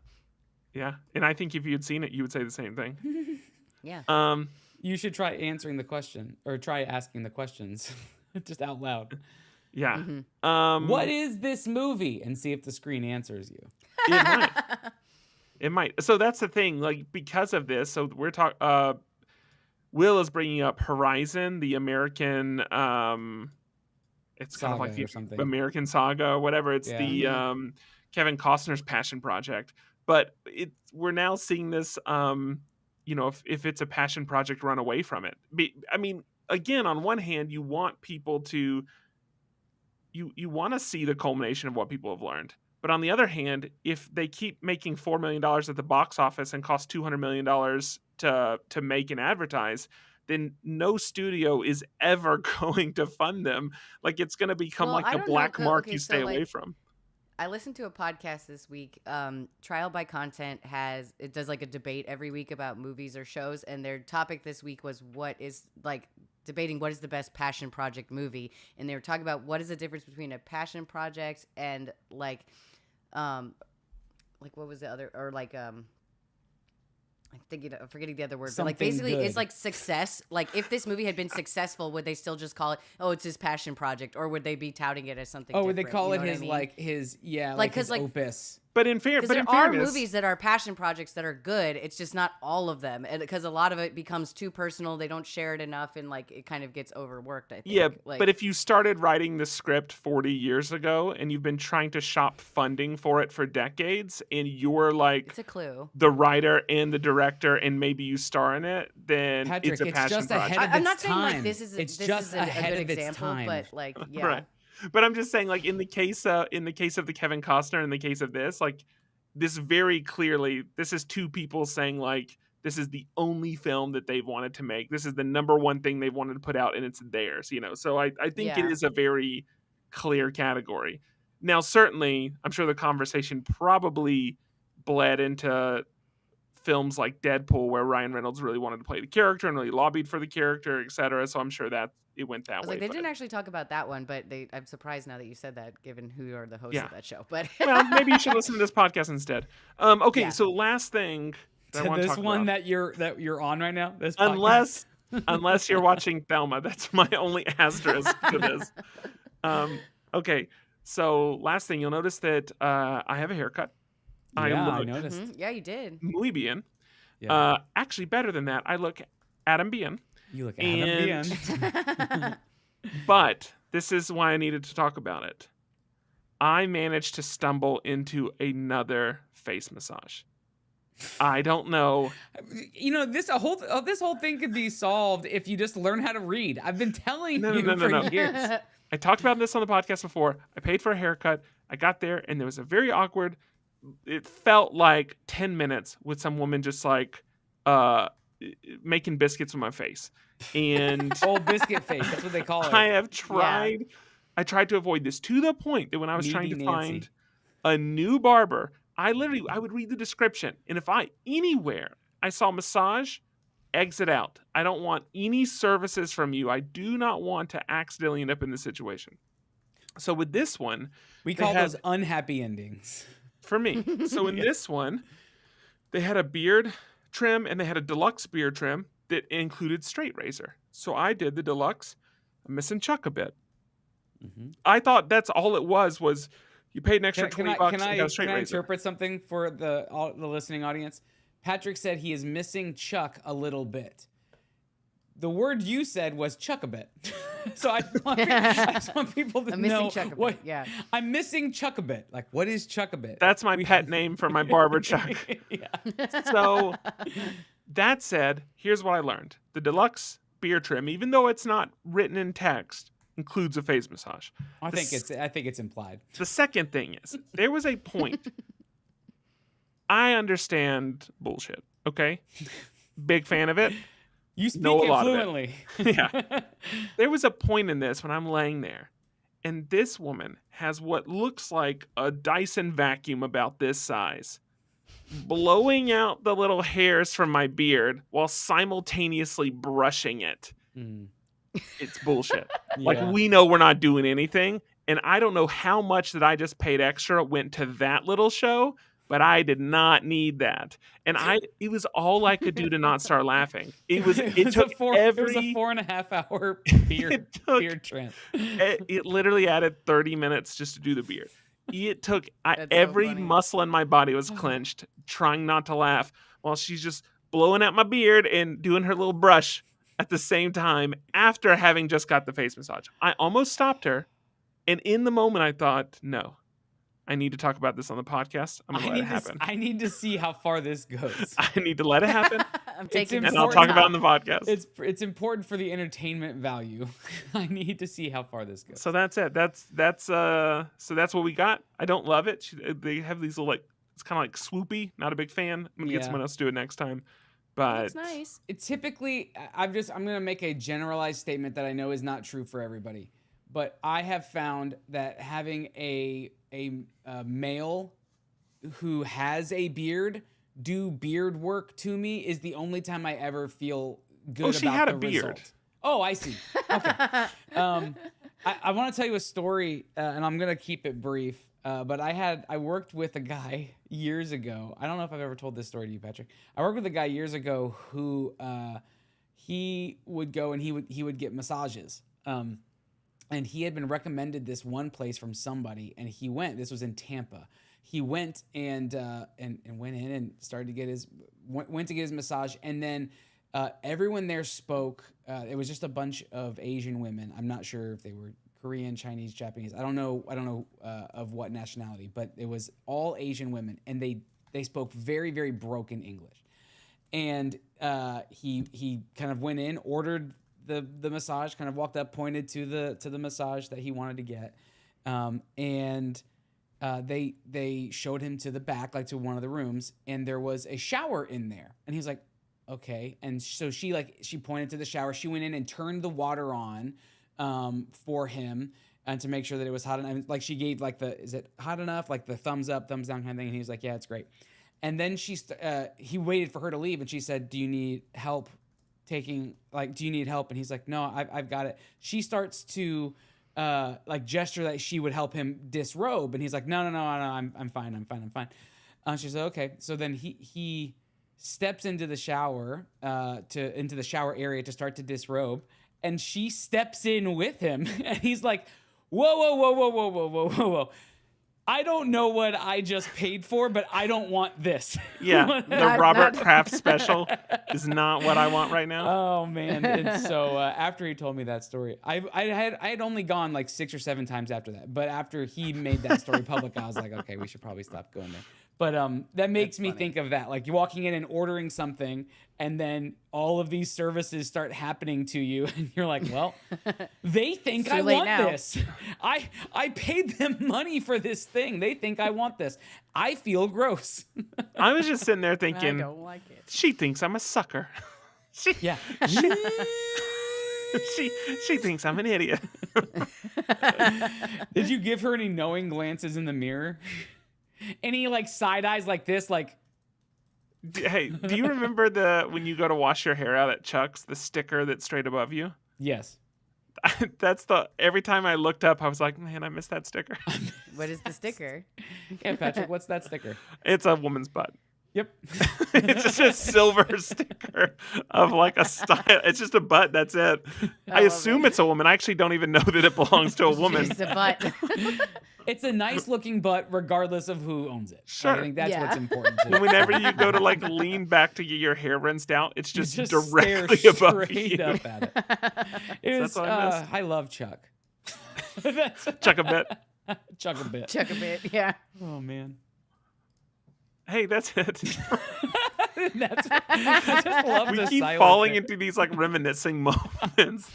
Yeah, and I think if you'd seen it, you would say the same thing. Yeah. You should try answering the question or try asking the questions just out loud. Yeah. What is this movie? And see if the screen answers you. It might. It might. So that's the thing. Like because of this, so we're talking. Will is bringing up Horizon, the American. It's kind of like the American Saga or whatever. It's the Kevin Costner's passion project. But we're now seeing this. If it's a passion project, run away from it. I mean, again, on one hand, you want people to. You want to see the culmination of what people have learned. But on the other hand, if they keep making $4 million at the box office and cost $200 million to make and advertise, then no studio is ever going to fund them. Like it's going to become like the black mark you stay away from. I listened to a podcast this week. Trial by Content does like a debate every week about movies or shows, and their topic this week was debating what is the best passion project movie, and they were talking about what is the difference between a passion project and like what was the other, or like I'm forgetting the other word. But like basically good. It's like success. Like if this movie had been successful, would they still just call it, oh, it's his passion project, or would they be touting it as something different? Would they call it his, I mean? like his his opus? But in there fairness, are movies that are passion projects that are good. It's just not all of them, and because a lot of it becomes too personal, they don't share it enough, and like it kind of gets overworked. I think. Yeah, like, but if you started writing the script 40 years ago and you've been trying to shop funding for it for decades, and you're like, it's a clue. The writer and the director, and maybe you star in it, then Patrick, it's a passion just project. ahead of I'm not its saying like time. this is It's this just is a ahead good of its example, time. but like yeah. Right. But I'm just saying, like in the case of the Kevin Costner, in the case of this, like this very clearly, this is two people saying like this is the only film that they've wanted to make. This is the number one thing they've wanted to put out, and it's theirs. So I think it is a very clear category. Now, certainly, I'm sure the conversation probably bled into films like Deadpool, where Ryan Reynolds really wanted to play the character and really lobbied for the character, etc. So I'm sure that it went that way. They didn't actually talk about that one, but I'm surprised now that you said that, given who are the hosts of that show. But well, maybe you should listen to this podcast instead. Okay, so last thing that I want to talk about. That you're on right now. This podcast? unless you're watching Thelma, that's my only asterisk to this. Okay, so last thing, you'll notice that I have a haircut. I noticed. Mm-hmm. Yeah, you did. Muy bien. Yeah. Actually, better than that, I look Adam bien. You look Adam bien. But this is why I needed to talk about it. I managed to stumble into another face massage. I don't know. This whole thing could be solved if you just learn how to read. I've been telling you for years. I talked about this on the podcast before. I paid for a haircut. I got there, and there was a very awkward. It felt like 10 minutes with some woman just like making biscuits with my face. And old biscuit face. That's what they call it. I have tried I tried to avoid this to the point that when I was trying to Needy find Nancy. a new barber, I would read the description, and if anywhere I saw massage, exit out. I don't want any services from you. I do not want to accidentally end up in this situation. So with this one, We they call had- those unhappy endings. for me. So in this one, they had a beard trim and they had a deluxe beard trim that included straight razor. So I did the deluxe. I'm missing Chuck a bit. Mm-hmm. I thought that's all it was you paid an extra $20 Can and got a straight I razor. interpret something for the listening audience? Patrick said he is missing Chuck a little bit. The word you said was Chuck a bit. So I just want people to I'm missing know Chuck a bit, what. yeah. I'm missing Chuck a bit. Like, what is Chuck a bit? That's my pet name for my barber, Chuck. Yeah. So that said, here's what I learned. The deluxe beard trim, even though it's not written in text, includes a phase massage. I think it's implied. The second thing is, there was a point. I understand bullshit, okay? Big fan of it. You speak know a it lot of it. fluently. Yeah. There was a point in this when I'm laying there, and this woman has what looks like a Dyson vacuum about this size, blowing out the little hairs from my beard while simultaneously brushing it. Mm. It's bullshit. Like, Yeah. we know we're not doing anything, and I don't know how much that I just paid extra went to that little show, but I did not need that. And it was all I could do to not start laughing. It took it was a 4.5 hour beard trim. it literally added 30 minutes just to do the beard. It took That's so every funny. muscle in my body was clenched, trying not to laugh, while she's just blowing out my beard and doing her little brush at the same time after having just got the face massage. I almost stopped her, and in the moment I thought, no, I need to talk about this on the podcast. I'm going to let it happen. I need to see how far this goes. I need to let it happen, I'm taking and I'll talk about it on the podcast. It's important for the entertainment value. I need to see how far this goes. So that's it. That's what we got. I don't love it. They have these little, like, it's kind of like swoopy. Not a big fan. I'm gonna get Yeah. someone else to do it next time. But Looks nice. It typically, I'm gonna make a generalized statement that I know is not true for everybody, but I have found that having a male who has a beard do beard work to me is the only time I ever feel good. Oh, she about had the a beard. result. Oh, I see. Okay. I want to tell you a story, and I'm gonna keep it brief. But I worked with a guy years ago. I don't know if I've ever told this story to you, Patrick. I worked with a guy years ago who he would go and he would get massages. And he had been recommended this one place from somebody, and he went. This was in Tampa. He went and went in and started to get went to get his massage, and then everyone there spoke. It was just a bunch of Asian women. I'm not sure if they were Korean, Chinese, Japanese. I don't know of what nationality, but it was all Asian women, and they spoke very, very broken English. And he kind of went in, ordered the massage, kind of walked up, pointed to the massage that he wanted to get, and they showed him to the back, like to one of the rooms, and there was a shower in there, and he's like, okay. And so she pointed to the shower. She went in and turned the water on for him, and to make sure that it was hot enough. Like, she gave like is it hot enough? Like the thumbs up, thumbs down kind of thing. And he was like, yeah, it's great. And then he waited for her to leave, and she said, do you need help do you need help? And he's like, no, I've got it. She starts to gesture that she would help him disrobe, and he's like, no, I'm fine. She said, okay. So then he steps into the shower, into the shower area to start to disrobe, and she steps in with him, and he's like, whoa. I don't know what I just paid for, but I don't want this. yeah, the Robert Kraft special is not what I want right now. Oh man! And so after he told me that story, I had only gone like 6 or 7 times after that. But after he made that story public, I was like, okay, we should probably stop going there. But that makes me think of that. Like, you're walking in and ordering something, and then all of these services start happening to you, and you're like, well, they think I want this. I paid them money for this thing. They think I want this. I feel gross. I was just sitting there I thinking, don't like it. she thinks I'm a sucker. Yeah. she thinks I'm an idiot. Did you give her any knowing glances in the mirror? Any like side eyes like this, like? Hey, do you remember when you go to wash your hair out at Chuck's, the sticker that's straight above you? Yes. That's every time I looked up, I was like, man, I missed that sticker. What is the sticker? Yeah, Patrick, what's that sticker? It's a woman's butt. Yep. It's just a silver sticker of like a style. It's just a butt. That's it. I love assume it. it's a woman. I actually don't even know that it belongs to a woman. Just a butt. It's a nice looking butt regardless of who owns it. Sure. I think that's Yeah. what's important too. Whenever you go to like lean back to get your hair rinsed out, it's just, You directly stare above straight you. up at it. It was, That's what I missed. I love Chuck. That's Chuck a bit. Chuck a bit. Chuck a bit, yeah. Oh man. Hey, that's it. I just love We the keep silent falling thing. into these like reminiscing moments.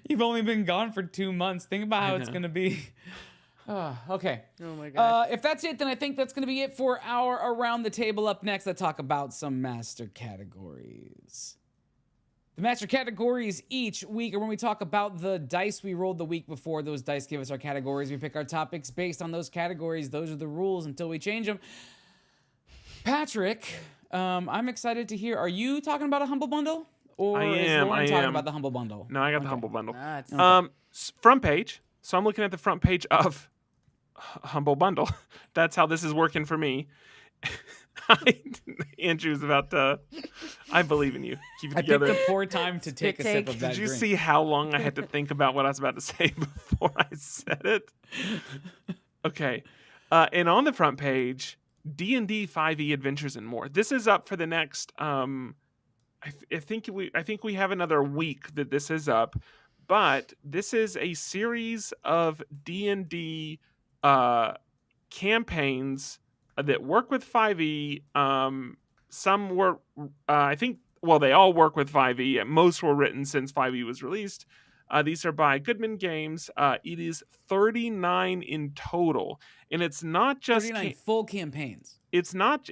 You've only been gone for 2 months. Think about how it's know. gonna be. Okay. Oh my god. If that's it, then I think that's going to be it for our Around the Table. Up next, let's talk about some master categories. The master categories each week are when we talk about the dice we rolled the week before. Those dice give us our categories. We pick our topics based on those categories. Those are the rules until we change them. Patrick, I'm excited to hear. Are you talking about a Humble Bundle? Or is Lauren talking about the Humble Bundle? No, I got the Humble Bundle. It's Front page. So I'm looking at the front page of Humble Bundle. That's how this is working for me. Andrew's about to. I believe in you. Keep it I together. picked a poor time to take a sip of that Did you drink. see how long I had to think about what I was about to say before I said it? Okay. And on the front page, DnD 5e Adventures and More. This is up for the next. I think we have another week that this is up, but this is a series of D&D campaigns that work with 5e. Some were, I think, well, they all work with 5e. Most were written since 5e was released. These are by Goodman Games. It is 39 in total, and it's not just 39 full campaigns. it's not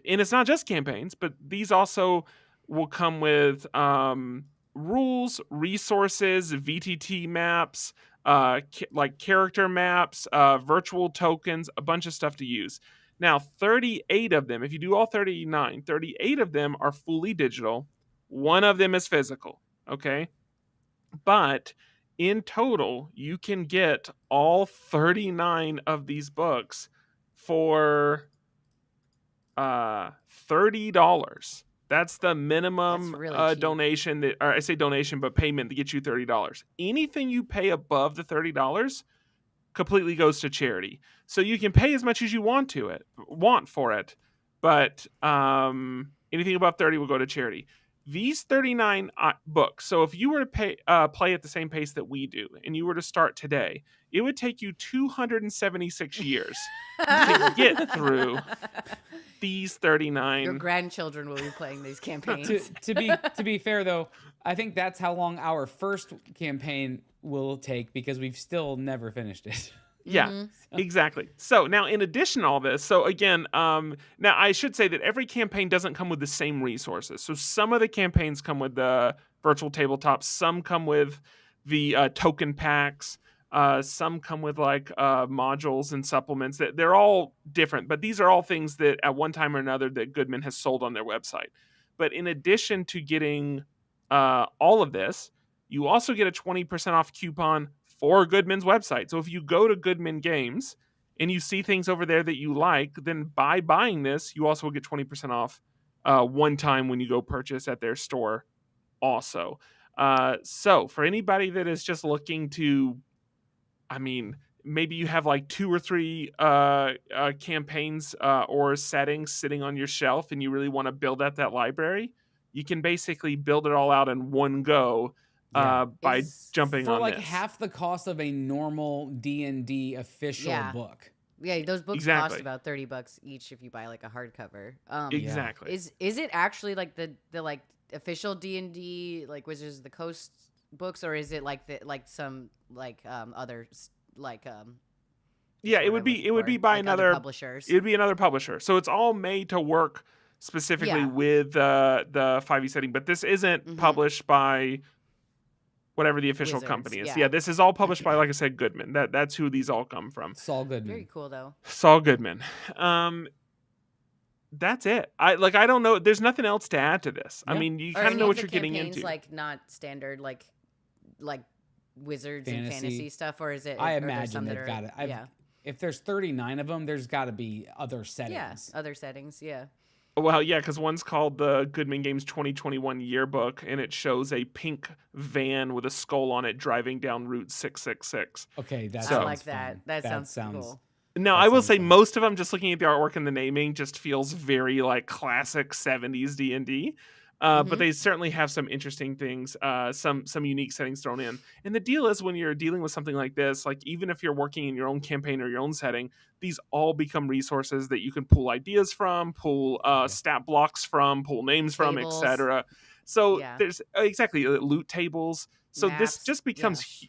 just campaigns, but these also will come with rules, resources, VTT maps, like character maps, virtual tokens, a bunch of stuff to use. Now, 38 of them, if you do all 39, 38 of them are fully digital. One of them is physical, okay? But in total, you can get all 39 of these books for $30. That's the minimum That's really cheap. donation that, or I say donation, but payment to get you $30. Anything you pay above the $30 completely goes to charity. So you can pay as much as you want for it, but anything above 30 will go to charity. These 39 books. So if you were to play at the same pace that we do, and you were to start today, it would take you 276 years to get through these 39. Your grandchildren will be playing these campaigns. to be fair though, I think that's how long our first campaign will take because we've still never finished it. Yeah, exactly. So now, in addition to all this, so again, now I should say that every campaign doesn't come with the same resources. So some of the campaigns come with the virtual tabletops, some come with the token packs, some come with like modules and supplements. They're all different, but these are all things that at one time or another that Goodman has sold on their website. But in addition to getting all of this, you also get a 20% off coupon for Goodman's website. So if you go to Goodman Games and you see things over there that you like, then by buying this, you also will get 20% off one time when you go purchase at their store also. So for anybody that is just looking to, I mean, maybe you have like 2 or 3 campaigns or settings sitting on your shelf and you really want to build out that library, you can basically build it all out in one go. By jumping for on like this. half the cost of a normal D&D official book. Yeah, those books Exactly. cost about $30 each if you buy like a hardcover. Exactly. Is it actually like the like official D&D like Wizards of the Coast books, or is it like some like other like Yeah, it would be by like another publishers? It would be another publisher. So it's all made to work specifically Yeah. with the 5e setting, but this isn't Mhm. published by whatever the official Wizards, company is. yeah. Yeah, this is all published by, like I said, Goodman. That's who these all come from. Saul Very Goodman. cool though. Saul Goodman. That's it. I don't know. There's nothing else to add to this. I Yeah. mean, you Are kind of any know of what the you're getting campaigns into. like not standard like wizards and Fantasy. fantasy stuff, or is it? I are there imagine some that they've are, got it. Yeah. If there's 39 of them, there's got to be other Yeah. settings. Other settings. Yeah. Well, yeah, because one's called the Goodman Games 2021 Yearbook, and it shows a pink van with a skull on it driving down Route 666. Okay, that So- sounds I like that. fun. That sounds cool. Now, That I will sounds say fun. most of them, just looking at the artwork and the naming, just feels very like classic 70s D&D. But Mhm. they certainly have some interesting things, some unique settings thrown in. And the deal is, when you're dealing with something like this, like even if you're working in your own campaign or your own setting, these all become resources that you can pull ideas from, pull stat blocks from, pull names from, Tables. etc. So Yeah. there's exactly loot tables. So this Maps, just becomes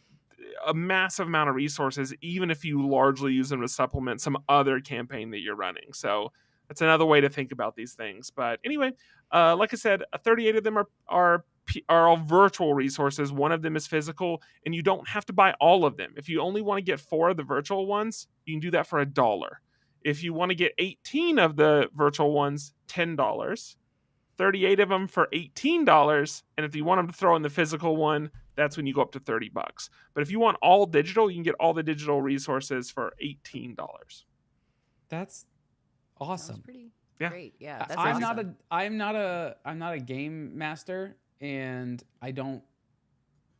a massive amount of resources, even if you largely use them to supplement some other campaign that you're running. So that's another way to think about these things. But anyway, like I said, 38 of them are all virtual resources. One of them is physical, and you don't have to buy all of them. If you only want to get 4 of the virtual ones, you can do that for $1. If you want to get 18 of the virtual ones, $10. 38 of them for $18, and if you want them to throw in the physical one, that's when you go up to $30. But if you want all digital, you can get all the digital resources for $18. That's Sounds awesome. pretty Yeah. great. Yeah. That's I'm awesome. not a game master, and I don't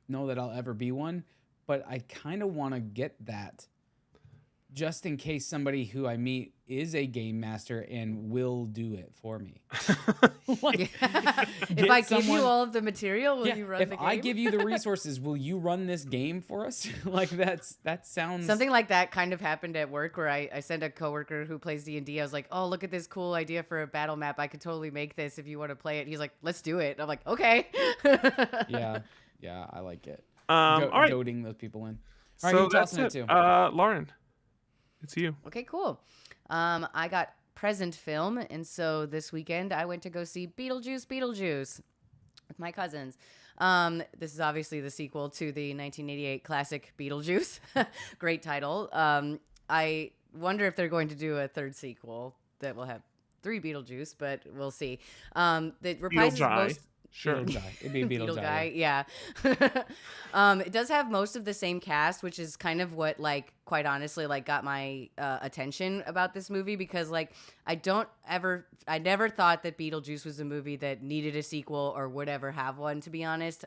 know that I'll ever be one, but I kind of want to get that just in case somebody who I meet is a game master and will do it for me. Like, If get I give someone- you all of the material, will yeah, you run if the game? I give you the resources, will you run this game for us? Like that sounds Something like that kind of happened at work where I sent a coworker who plays D&D. I was like, oh, look at this cool idea for a battle map. I could totally make this if you want to play it. He's like, let's do it. I'm like, okay. yeah, I like it. All right. Goading those people in. All right, So who that's tossing it it. to? Lauren, it's you. Okay, cool. I got present film, and so this weekend I went to go see Beetlejuice with my cousins. This is obviously the sequel to the 1988 classic Beetlejuice. Great title. I wonder if they're going to do a third sequel that will have 3 Beetlejuice, but we'll see. That reprises most. Sure. Beetle guy. It'd be a Beetle guy. Yeah. It does have most of the same cast, which is kind of what, like, quite honestly, like, got my attention about this movie, because, like, I never thought that Beetlejuice was a movie that needed a sequel or would ever have one, to be honest.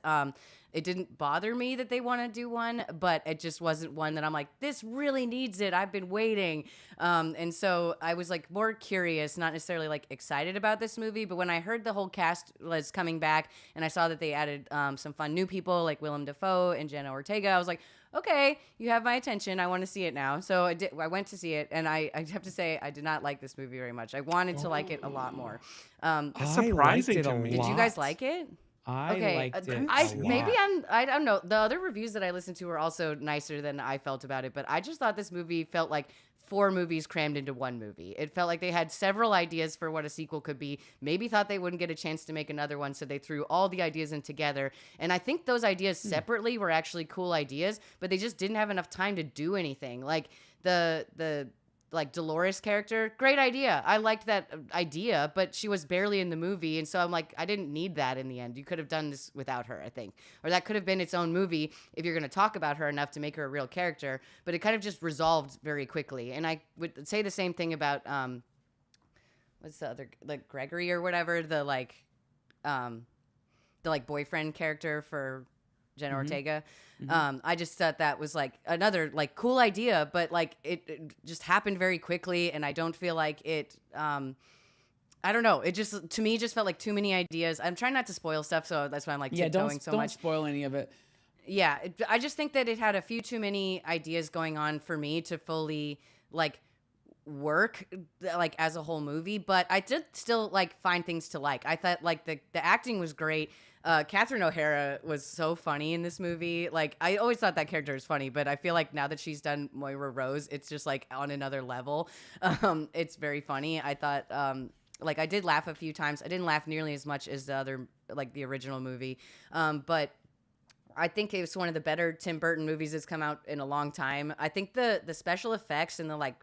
It didn't bother me that they want to do one, but it just wasn't one that I'm like, this really needs it. I've been waiting. And so I was like more curious, not necessarily like excited about this movie, but when I heard the whole cast was coming back and I saw that they added some fun new people like Willem Dafoe and Jenna Ortega, I was like, okay, you have my attention. I want to see it now. So I went to see it, and I have to say I did not like this movie very much. I wanted to like it a lot more. That's surprising I liked it to a me. Did you lot. guys like it? I liked it. Maybe I don't know. The other reviews that I listened to were also nicer than I felt about it, but I just thought this movie felt like 4 movies crammed into one movie. It felt like they had several ideas for what a sequel could be. Maybe thought they wouldn't get a chance to make another one, so they threw all the ideas in together. And I think those ideas separately were actually cool ideas, but they just didn't have enough time to do anything. Like the like Dolores character, great idea. I liked that idea, but she was barely in the movie, and so I'm like, I didn't need that in the end. You could have done this without her, I think. Or that could have been its own movie if you're going to talk about her enough to make her a real character, but it kind of just resolved very quickly. And I would say the same thing about what's the other, like Gregory or whatever, the boyfriend character for Jenna Ortega. I just thought that was like another like cool idea, but like it just happened very quickly, and I don't feel like it. I don't know. It just, to me, just felt like too many ideas. I'm trying not to spoil stuff, so that's why I'm like tiptoeing so don't much. spoil any of it. Yeah, I just think that it had a few too many ideas going on for me to fully like work like as a whole movie, but I did still like find things to like. I thought like the acting was great. Catherine O'Hara was so funny in this movie. Like, I always thought that character was funny, but I feel like now that she's done Moira Rose, it's just like on another level. It's very funny. I thought like I did laugh a few times. I didn't laugh nearly as much as the other, like the original movie, but I think it's one of the better Tim Burton movies that's come out in a long time. I think the special effects and the like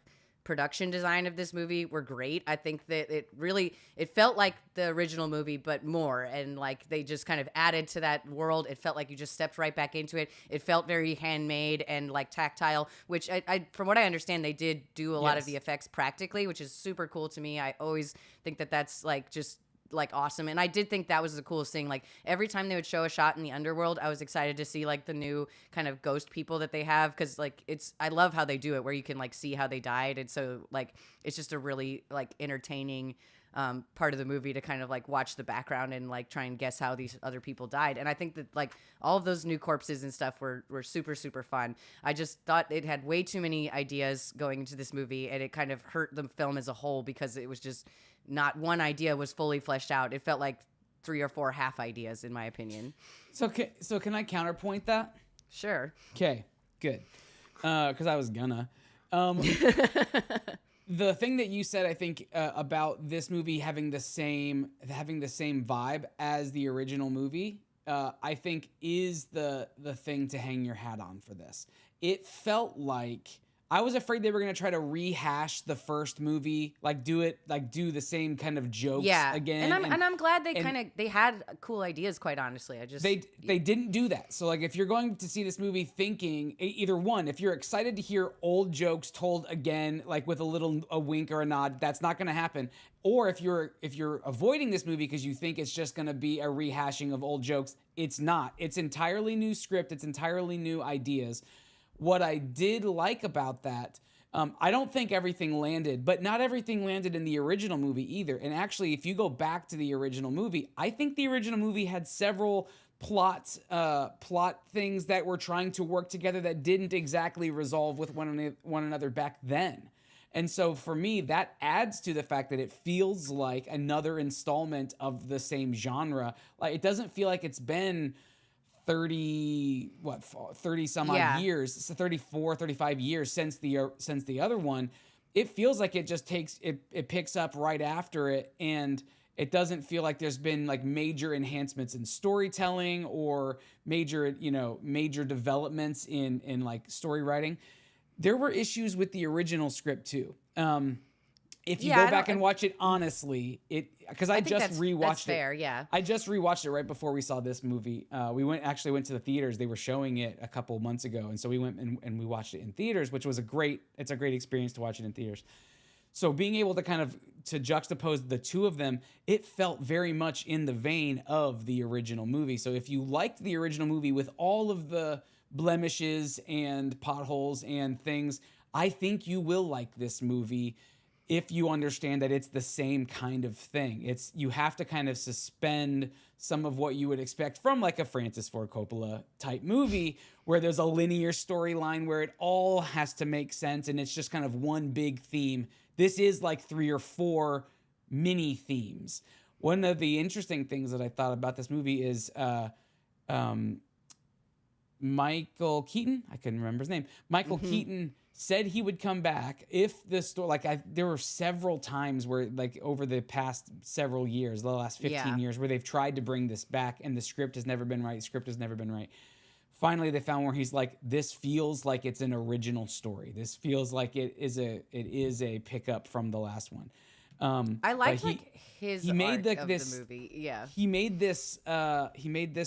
production design of this movie were great. I think that it felt like the original movie but more, and like they just kind of added to that world. It felt like you just stepped right back into it. It felt very handmade and like tactile, which I from what I understand they did do a lot of the effects practically, which is super cool to me. I always think that that's like just like awesome, and I did think that was the coolest thing. Like every time they would show a shot in the underworld, I was excited to see like the new kind of ghost people that they have, because like I love how they do it where you can like see how they died, and so like it's just a really like entertaining part of the movie to kind of like watch the background and like try and guess how these other people died. And I think that like all of those new corpses and stuff were super super fun. I just thought it had way too many ideas going into this movie, and it kind of hurt the film as a whole because it was just not one idea was fully fleshed out. It felt like 3 or 4 half ideas, in my opinion. So can I counterpoint that? Sure. Okay, good. Because I was gonna. The thing that you said, I think, about this movie having the same vibe as the original movie, I think is the thing to hang your hat on for this. It felt like I was afraid they were going to try to rehash the first movie, like do the same kind of jokes again. And I'm glad they had cool ideas, quite honestly. They didn't do that. So like if you're going to see this movie thinking either one, if you're excited to hear old jokes told again, like with a wink or a nod, that's not going to happen. Or if you're avoiding this movie because you think it's just going to be a rehashing of old jokes, it's not. It's entirely new script. It's entirely new ideas. What I did like about that, I don't think everything landed, but not everything landed in the original movie either. And actually, if you go back to the original movie, I think the original movie had several plot things that were trying to work together that didn't exactly resolve with one another back then. And so for me, that adds to the fact that it feels like another installment of the same genre. Like it doesn't feel like it's been 30 some odd years, so 34, 35 years since the other one. It feels like it just picks up right after it, and it doesn't feel like there's been like major enhancements in storytelling or major developments in like story writing. There were issues with the original script too. If you go back and watch it honestly, because I just rewatched that's it. Fair, yeah. I just rewatched it right before we saw this movie. We went to the theaters. They were showing it a couple months ago, and so we went and we watched it in theaters, which was a great experience to watch it in theaters. So being able to to juxtapose the two of them, it felt very much in the vein of the original movie. So if you liked the original movie with all of the blemishes and potholes and things, I think you will like this movie if you understand that it's the same kind of thing. You have to kind of suspend some of what you would expect from like a Francis Ford Coppola type movie where there's a linear storyline where it all has to make sense and it's just kind of one big theme. This is like 3 or 4 mini themes. One of the interesting things that I thought about this movie is Michael Keaton. I couldn't remember his name. Michael Keaton said he would come back if the story, there were several times where like over the past several years, the last 15 years, where they've tried to bring this back and the script has never been right. Finally, they found where he's like, this feels like it's an original story. This feels like it is a pickup from the last one. I liked his he made arc of the movie. Yeah. He made this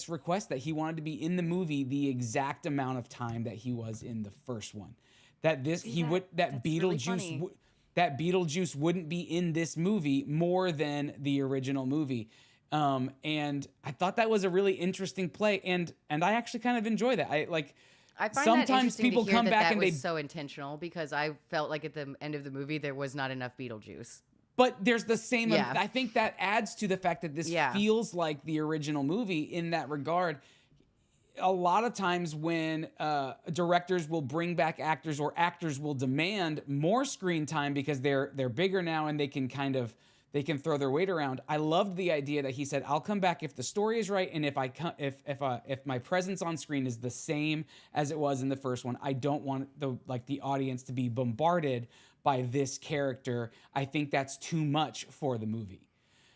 request that he wanted to be in the movie the exact amount of time that he was in the first one. That Beetlejuice wouldn't be in this movie more than the original movie. And I thought that was a really interesting play, and I actually kind of enjoy that. I find sometimes that interesting people to hear come that back that and was so intentional, because I felt like at the end of the movie there was not enough Beetlejuice. But there's the same. I think that adds to the fact that this feels like the original movie in that regard. A lot of times when directors will bring back actors or actors will demand more screen time because they're bigger now and they can throw their weight around. I loved the idea that he said, "I'll come back if the story is right and if my presence on screen is the same as it was in the first one. I don't want the audience to be bombarded by this character, I think that's too much for the movie.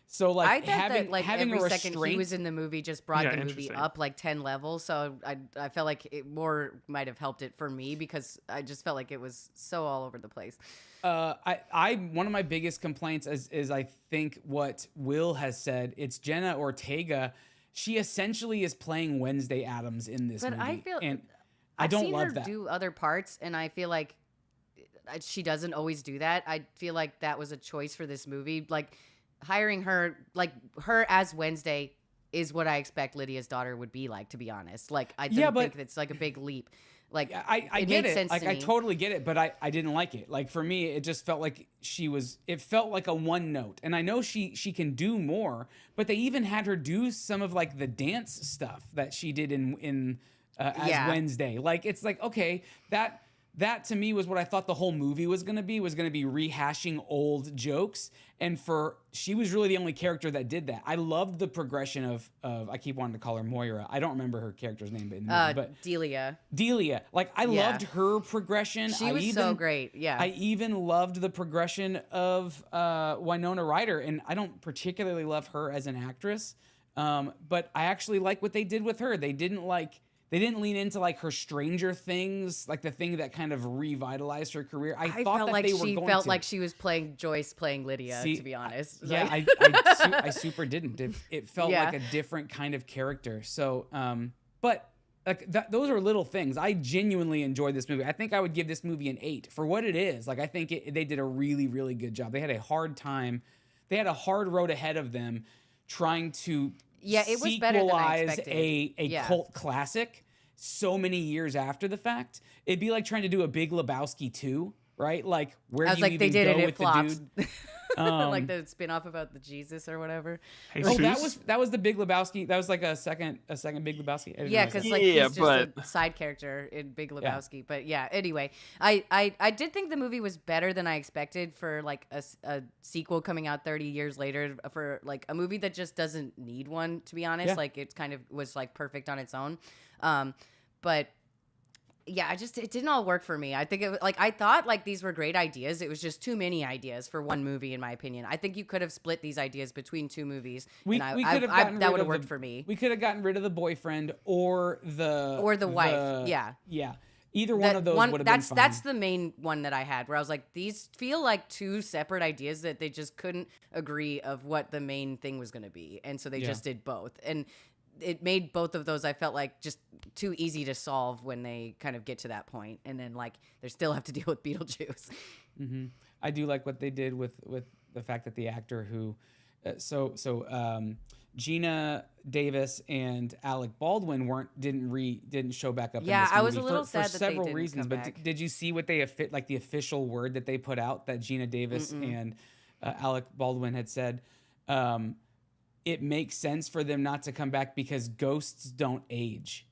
So like I thought having that like having every a second he restraint. was in the movie just brought Yeah, the movie interesting. up like 10 levels. So I felt like it more might have helped it for me because I just felt like it was so all over the place. I one of my biggest complaints is I think what Will has said. It's Jenna Ortega. She essentially is playing Wednesday Addams in this But movie, I feel and I I've don't seen love her that. do other parts, and I feel like she doesn't always do that. I feel like that was a choice for this movie. Like hiring her, like her as Wednesday, is what I expect Lydia's daughter would be like. To be honest, like I don't think it's like a big leap. Like I it get made it. sense Like to I me. totally get it, but I didn't like it. Like for me, it just felt like it felt like a one note. And I know she can do more, but they even had her do some of like the dance stuff that she did in as Yeah. Wednesday. Like it's like, okay, that to me was what I thought the whole movie was going to be rehashing old jokes. And she was really the only character that did that. I loved the progression of I keep wanting to call her Moira. I don't remember her character's name in the movie, but Delia. Delia. Like I Yeah. loved her progression. She was so great. Yeah. I even loved the progression of Winona Ryder, and I don't particularly love her as an actress, but I actually like what they did with her. They didn't lean into like her Stranger Things, like the thing that kind of revitalized her career. I thought felt that like they were she going felt to. like she was playing Joyce playing Lydia, See, to be honest. Yeah, Like- I super didn't. It felt Yeah. like a different kind of character. So, but like those are little things. I genuinely enjoyed this movie. I think I would give this movie an 8 for what it is. Like I think they did a really, really good job. They had a hard time. They had a hard road ahead of them trying to it was better than I sequelize expected. a Yeah. cult classic so many years after the fact. It'd be like trying to do a Big Lebowski 2, right? Like where I was do you like, they even did go it, with it flopped. the dude? Like the spin-off about the Jesus or whatever. Oh, Jesus? that was the Big Lebowski. That was like a second Big Lebowski. I didn't Yeah, realize because that. like Yeah, he's just a side character in Big Lebowski. But yeah, anyway, I did think the movie was better than I expected for like a sequel coming out 30 years later for like a movie that just doesn't need one, to be honest. Yeah. Like it kind of was like perfect on its own. But yeah, it didn't all work for me. I think I thought like these were great ideas. It was just too many ideas for one movie, in my opinion. I think you could have split these ideas between two movies, We and could have gotten that rid would have of worked for me. We could have gotten rid of the boyfriend or the wife. Yeah. Yeah. Either one of those would have been fine. That's the main one that I had, where I was like, these feel like two separate ideas that they just couldn't agree of what the main thing was going to be, and so they just did both, and it made both of those, I felt like, just too easy to solve when they kind of get to that point, and then like they still have to deal with Beetlejuice. Mm-hmm. I do like what they did with the fact that the actor who, Gina Davis and Alec Baldwin didn't show back up. Yeah, in this I was movie a little for sad that they several didn't reasons. come But back. did you see what they like the official word that they put out that Gina Davis and Alec Baldwin had said? It makes sense for them not to come back because ghosts don't age.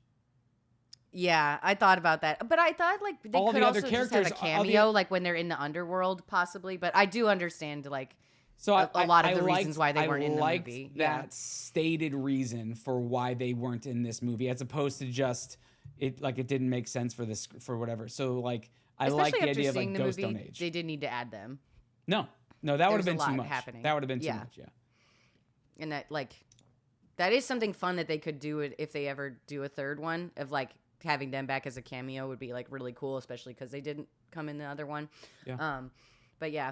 Yeah, I thought about that, but I thought like they All could the other also just have a characters- all the- cameo, like when they're in the underworld, possibly. But I do understand like So a lot of the liked- reasons why they weren't in the liked movie. That stated reason for why they weren't in this movie, as opposed to just it didn't make sense for this for whatever. So like I Especially like the after idea of seeing like the ghosts movie, don't age. they did need to add them, No, that would There have was a been too lot much. happening. That would have been too Yeah. much. Yeah. and that is something fun that they could do it if they ever do a third one, of like having them back as a cameo would be like really cool, especially because they didn't come in the other one. Yeah. But yeah,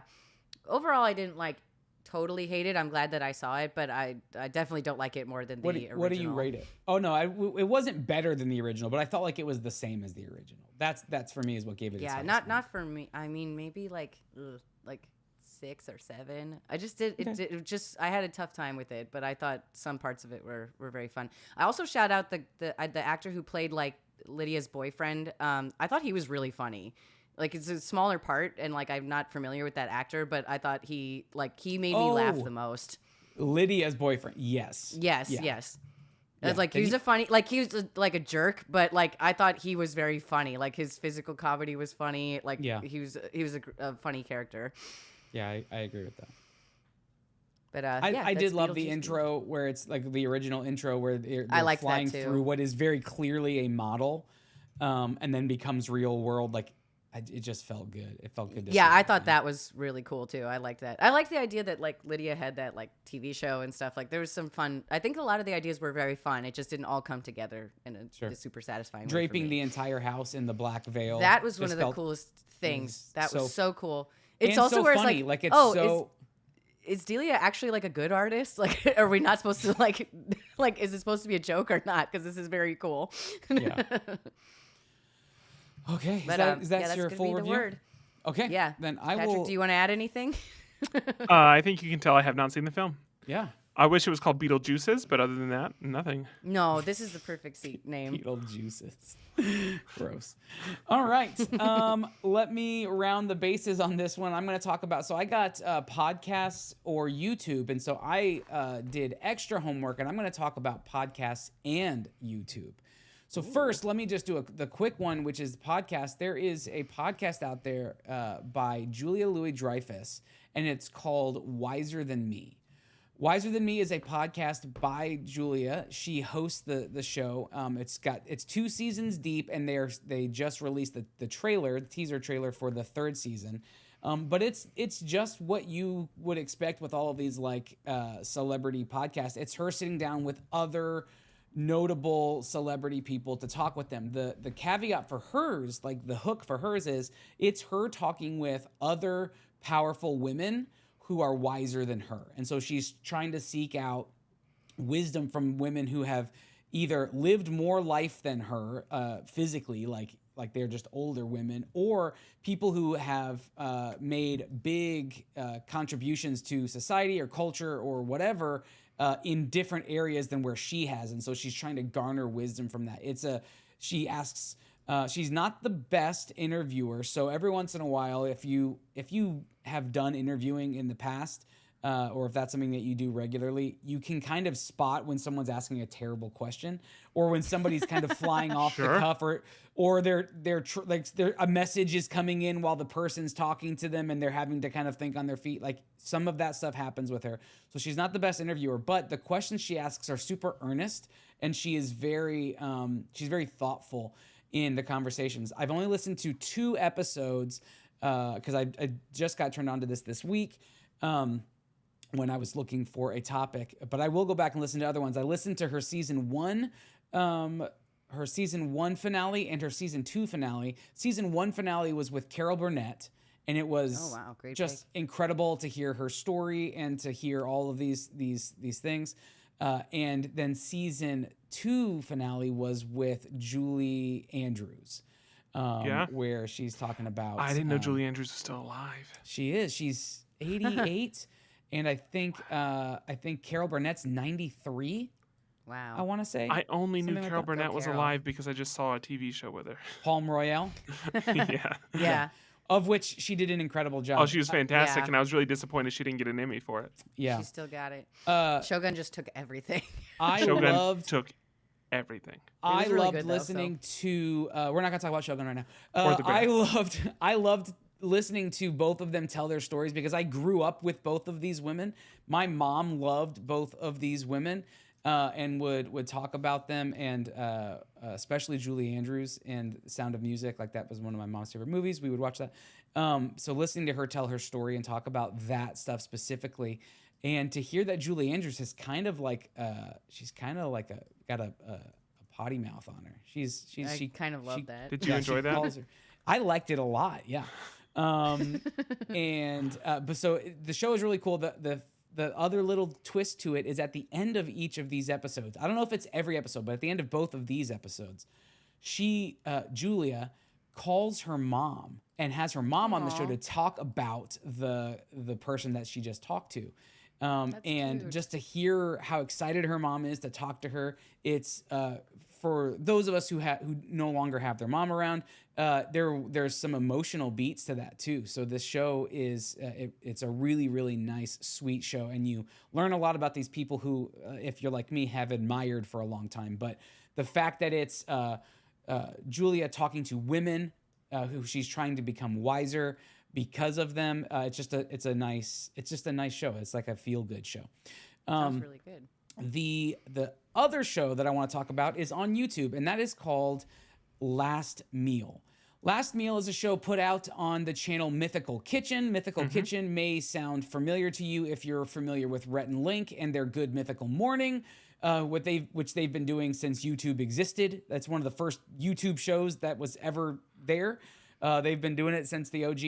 overall I didn't like totally hate it. I'm glad that I saw it, but I definitely don't like it more than the original. What do you rate it? Oh no, it wasn't better than the original, but I felt like it was the same as the original. That's for me is what gave it. its Yeah, highest not for me. I mean, maybe like 6 or 7. I just did it just I had a tough time with it, but I thought some parts of it were very fun. I also shout out the actor who played like Lydia's boyfriend. I thought he was really funny. Like it's a smaller part, and like I'm not familiar with that actor, but I thought he made me laugh Oh. the most. Lydia's boyfriend. Yes. Yes, Yeah. yes. Yeah. It's like he And was a funny, like he was like a jerk, but like I thought he was very funny. Like his physical comedy was funny. Like Yeah. he was a funny character. Yeah, I agree with that. But I did that's love the Beetlejuice. intro where it's like the original intro where they're I liked that flying too. through what is very clearly a model, and then becomes real world. Like it just felt good. It felt good to Yeah, see I it, thought man. that was really cool too. I liked that. I like the idea that like Lydia had that like TV show and stuff. Like there was some fun. I think a lot of the ideas were very fun. It just didn't all come together in a super satisfying way for Draping me. the entire house in the black veil. That was one just of the felt- coolest things. is That was so- so cool. It's and also so where funny. it's Like it's oh, so. is Delia actually like a good artist? Like, are we not supposed to like is it supposed to be a joke or not? Because this is very cool. Yeah. Okay, But, is that that's your gonna full be the review? word. Okay, Yeah. Then I Patrick, will. do you want to add anything? I think you can tell I have not seen the film. Yeah, I wish it was called Beetlejuices, but other than that, nothing. No, this is the perfect seat name. Beetlejuices. Gross. All right, let me round the bases on this one. I'm going to talk about. So I got podcasts or YouTube, and so I did extra homework, and I'm going to talk about podcasts and YouTube. So first, let me just do the quick one, which is podcast. There is a podcast out there by Julia Louis-Dreyfus, and it's called Wiser Than Me. Wiser Than Me is a podcast by Julia. She hosts the show. It's 2 seasons deep, and they just released the trailer, the teaser trailer for the 3rd season. But it's just what you would expect with all of these like celebrity podcasts. It's her sitting down with other notable celebrity people to talk with them. The caveat for hers, like the hook for hers, is it's her talking with other powerful women who are wiser than her. And so she's trying to seek out wisdom from women who have either lived more life than her physically, like they're just older women, or people who have made big contributions to society or culture or whatever in different areas than where she has. And so she's trying to garner wisdom from that. She asks, she's not the best interviewer. So every once in a while, if you have done interviewing in the past, or if that's something that you do regularly, you can kind of spot when someone's asking a terrible question, or when somebody's kind of flying off the cuff, or a message is coming in while the person's talking to them and they're having to kind of think on their feet. Like some of that stuff happens with her. So she's not the best interviewer, but the questions she asks are super earnest, and she is she's very thoughtful in the conversations. I've only listened to 2 episodes because I just got turned on to this week. When I was looking for a topic, but I will go back and listen to other ones. I listened to her season 1 finale and her season 2 finale. Season 1 finale was with Carol Burnett, and it was Great just incredible to hear her story and to hear all of these things. And then season 2 finale was with Julie Andrews, where she's talking about. I didn't know Julie Andrews was still alive. She is. She's 88. And I think Carol Burnett's 93. Wow. I want to say. I only knew Something like Carol that. Burnett was Carol. alive because I just saw a TV show with her. Palm Royale, Yeah. Yeah. of which she did an incredible job. Oh, she was fantastic, Yeah. and I was really disappointed she didn't get an Emmy for it. Yeah. She still got it. Uh, Shogun just took everything. I Shogun loved. took everything. I really loved good, though, listening to. We're not gonna talk about Shogun right now. Or the band. I loved listening to both of them tell their stories because I grew up with both of these women. My mom loved both of these women and would talk about them, and especially Julie Andrews and Sound of Music. Like that was one of my mom's favorite movies. We would watch that. So listening to her tell her story and talk about that stuff specifically, and to hear that Julie Andrews is kind of like she's kind of like got a potty mouth on her. I kind of love that. Did you enjoy that? I liked it a lot. Yeah. But so the show is really cool. The other little twist to it is at the end of each of these episodes. I don't know if it's every episode, but at the end of both of these episodes, Julia calls her mom and has her mom on the show to talk about the person that she just talked to. And cute. just to hear how excited her mom is to talk to her, it's for those of us who no longer have their mom around. There's some emotional beats to that too. So this show is it's a really, really nice, sweet show, and you learn a lot about these people who, if you're like me, have admired for a long time. But the fact that it's Julia talking to women who she's trying to become wiser because of them, it's just a nice show. It's like a feel good show. Sounds really good. The other show that I want to talk about is on YouTube, and that is called Last Meal. Last Meal is a show put out on the channel Mythical Kitchen. Mythical Kitchen may sound familiar to you if you're familiar with Rhett and Link and their Good Mythical Morning, which they've been doing since YouTube existed. That's one of the first YouTube shows that was ever there. They've been doing it since the OG.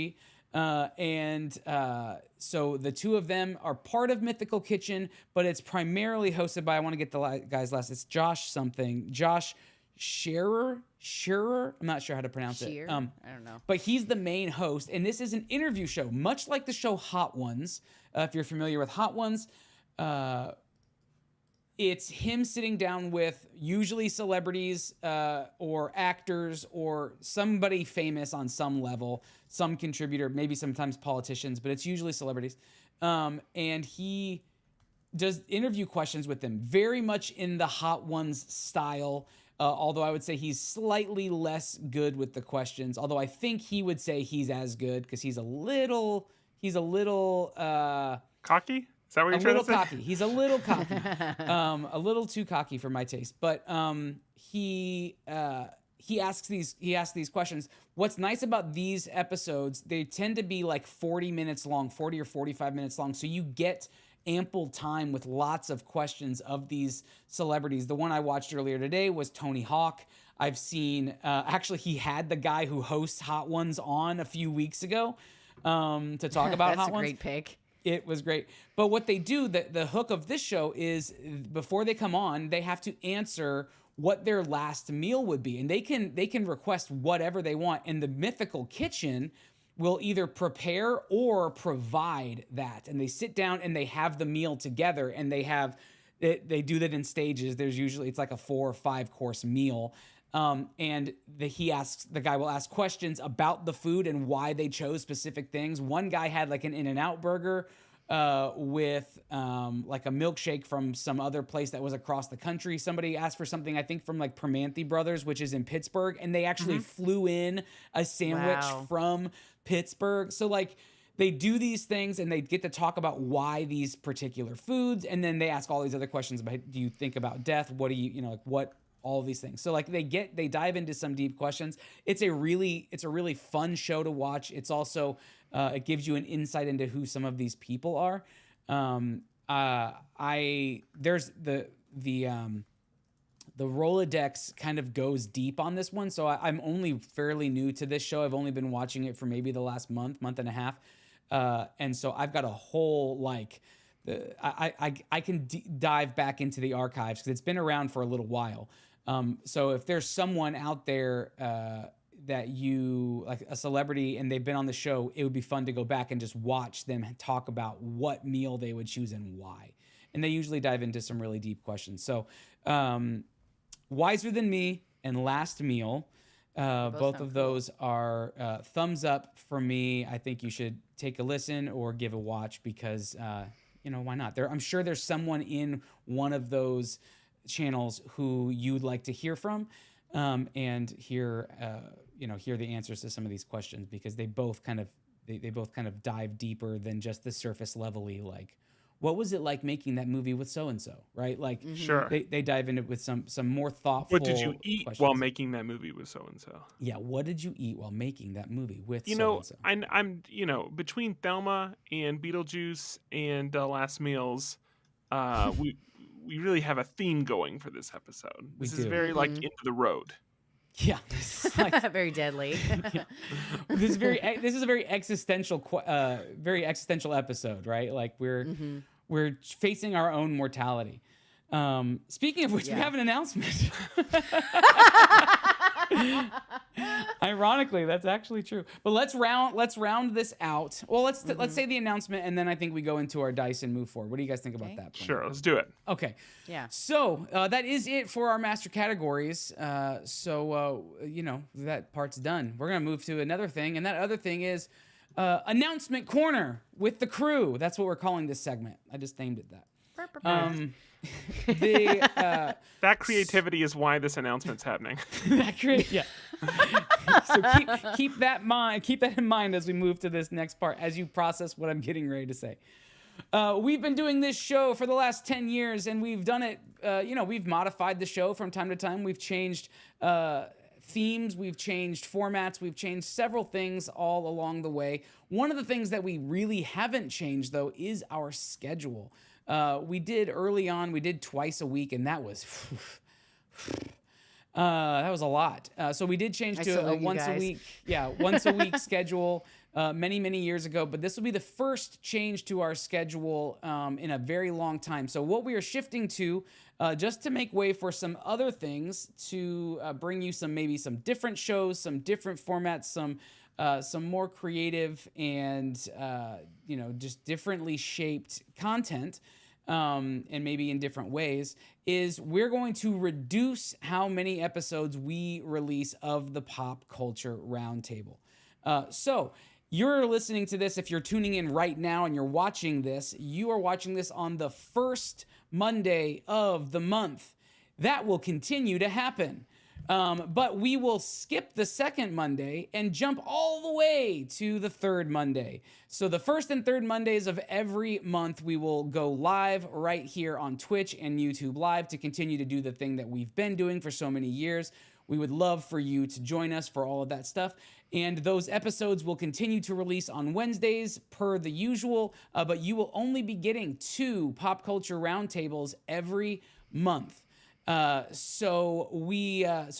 So the two of them are part of Mythical Kitchen, but it's primarily hosted by, I want to get the guy's last, it's Josh Scherer. I'm not sure how to pronounce it. I don't know. But he's the main host, and this is an interview show, much like the show Hot Ones. If you're familiar with Hot Ones, it's him sitting down with usually celebrities or actors or somebody famous on some level, some contributor, maybe sometimes politicians, but it's usually celebrities. And he does interview questions with them, very much in the Hot Ones style. Although I would say he's slightly less good with the questions. Although I think he would say he's as good because he's a little Cocky? Is that what you're trying to say? cocky. He's a little cocky, a little too cocky for my taste. But he asks these questions. What's nice about these episodes? They tend to be like 40 minutes long, 40 or 45 minutes long. So you get ample time with lots of questions of these celebrities. The one I watched earlier today was Tony Hawk. I've seen, actually, he had the guy who hosts Hot Ones on a few weeks ago to talk about Hot Ones. That's a great pick. It was great. But what they do, the hook of this show is before they come on, they have to answer what their last meal would be. And they can request whatever they want. And the Mythical Kitchen will either prepare or provide that. And they sit down and they have the meal together, and they do that in stages. There's usually, it's like a 4 or 5 course meal. And the guy will ask questions about the food and why they chose specific things. One guy had like an In-N-Out burger with like a milkshake from some other place that was across the country. Somebody asked for something, I think, from like Permanente Brothers, which is in Pittsburgh, and they actually flew in a sandwich from Pittsburgh. So like they do these things and they get to talk about why these particular foods, and then they ask all these other questions about, do you think about death? What do you like what all of these things. So like they dive into some deep questions. It's a really fun show to watch. It's also it gives you an insight into who some of these people are. There's the Rolodex kind of goes deep on this one. So I'm only fairly new to this show. I've only been watching it for maybe the last month and a half. And so I've got a whole like I can dive back into the archives because it's been around for a little while. So if there's someone out there that you like, a celebrity, and they've been on the show, it would be fun to go back and just watch them talk about what meal they would choose and why. And they usually dive into some really deep questions. So Wiser Than Me and Last Meal, both of those are thumbs up for me. I think you should take a listen or give a watch because why not? I'm sure there's someone in one of those channels who you'd like to hear from, and hear the answers to some of these questions, because they both kind of dive deeper than just the surface levelly, like, what was it like making that movie with so and so, right? Like, sure, they dive into it with some more thoughtful. What did you eat questions. while making that movie with so and so? Yeah, what did you eat while making that movie with so and so? I'm between Thelma and Beetlejuice and Last Meals, we really have a theme going for this episode. This is very like into the road. Yeah, this is like, very deadly. Yeah. This is a very existential episode, right? Like we're facing our own mortality. Speaking of which, we have an announcement. Ironically, that's actually true. But let's round this out. Well, let's say the announcement, and then I think we go into our dice and move forward. What do you guys think about that? Sure, let's do it. Okay. Yeah. So that is it for our master categories. That part's done. We're gonna move to another thing, and that other thing is announcement corner with the crew. That's what we're calling this segment. I just named it that. That creativity is why this announcement's happening. So keep that in mind as we move to this next part, as you process what I'm getting ready to say. We've been doing this show for the last 10 years, and we've done it, we've modified the show from time to time. We've changed themes, we've changed formats, we've changed several things all along the way. One of the things that we really haven't changed, though, is our schedule. We did early on, we did twice a week, and that was a lot. So we did change to a once a week schedule many years ago. But this will be the first change to our schedule in a very long time. So what we are shifting to, just to make way for some other things, to bring you maybe some different shows, some different formats, some more creative and just differently shaped content. And maybe in different ways, is we're going to reduce how many episodes we release of the Pop Culture Roundtable. So you're listening to this, if you're tuning in right now and you're watching this, you are watching this on the first Monday of the month. That will continue to happen. But we will skip the second Monday and jump all the way to the third Monday. So the first and third Mondays of every month, we will go live right here on Twitch and YouTube Live to continue to do the thing that we've been doing for so many years. We would love for you to join us for all of that stuff. And those episodes will continue to release on Wednesdays per the usual, but you will only be getting 2 Pop Culture Roundtables every month. So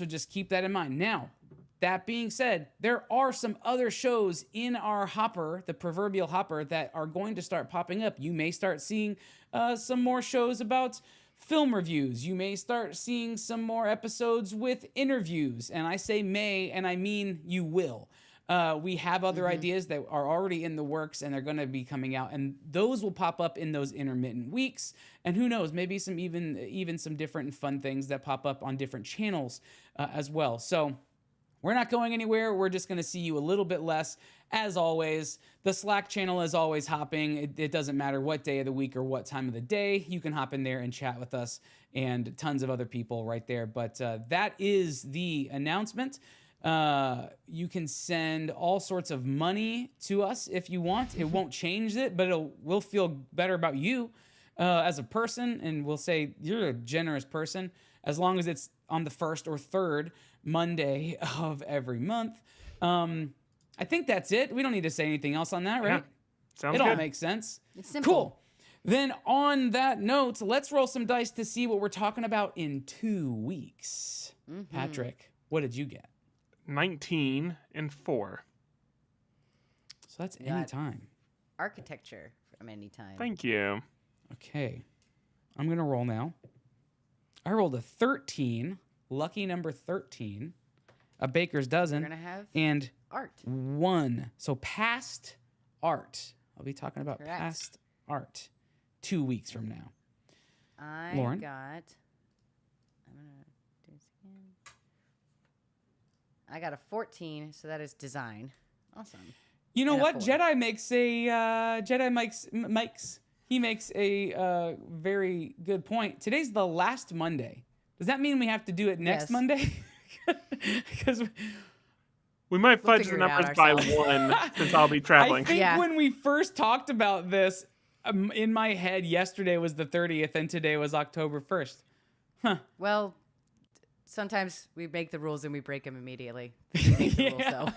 just keep that in mind. Now, that being said, there are some other shows in our hopper, the proverbial hopper, that are going to start popping up. You may start seeing some more shows about film reviews. You may start seeing some more episodes with interviews. And I say may, and I mean you will. We have other ideas that are already in the works, and they're going to be coming out, and those will pop up in those intermittent weeks. And who knows, maybe some even some different and fun things that pop up on different channels as well. So we're not going anywhere. We're just going to see you a little bit less. As always, the Slack channel is always hopping. It doesn't matter what day of the week or what time of the day. You can hop in there and chat with us and tons of other people right there. But that is the announcement. You can send all sorts of money to us if you want. It won't change it, but we'll feel better about you as a person, and we'll say you're a generous person as long as it's on the first or third Monday of every month. I think that's it. We don't need to say anything else on that, right? Yeah. Sounds it good. all makes sense. It's simple. Cool. Then on that note, let's roll some dice to see what we're talking about in 2 weeks. Patrick, what did you get? 19 and 4. So that's You got any time. Architecture from any time. Thank you. Okay. I'm going to roll now. I rolled a 13, lucky number 13, a baker's dozen, We're gonna have and art. 1. So past art. I'll be talking about Correct. past art 2 weeks from now. I Lauren? got. I'm gonna do this again. I got a 14, so that is design. Awesome. You know And a what? 4. Jedi makes a very good point. Today's the last Monday. Does that mean we have to do it next Yes. Monday? Because We might We'll fudge the figure it out numbers by ourselves. 1 since I'll be traveling. I think Yeah. when we first talked about this, in my head, yesterday was the 30th and today was October 1st. Well, sometimes we make the rules and we break them immediately. We make the rules, Yeah.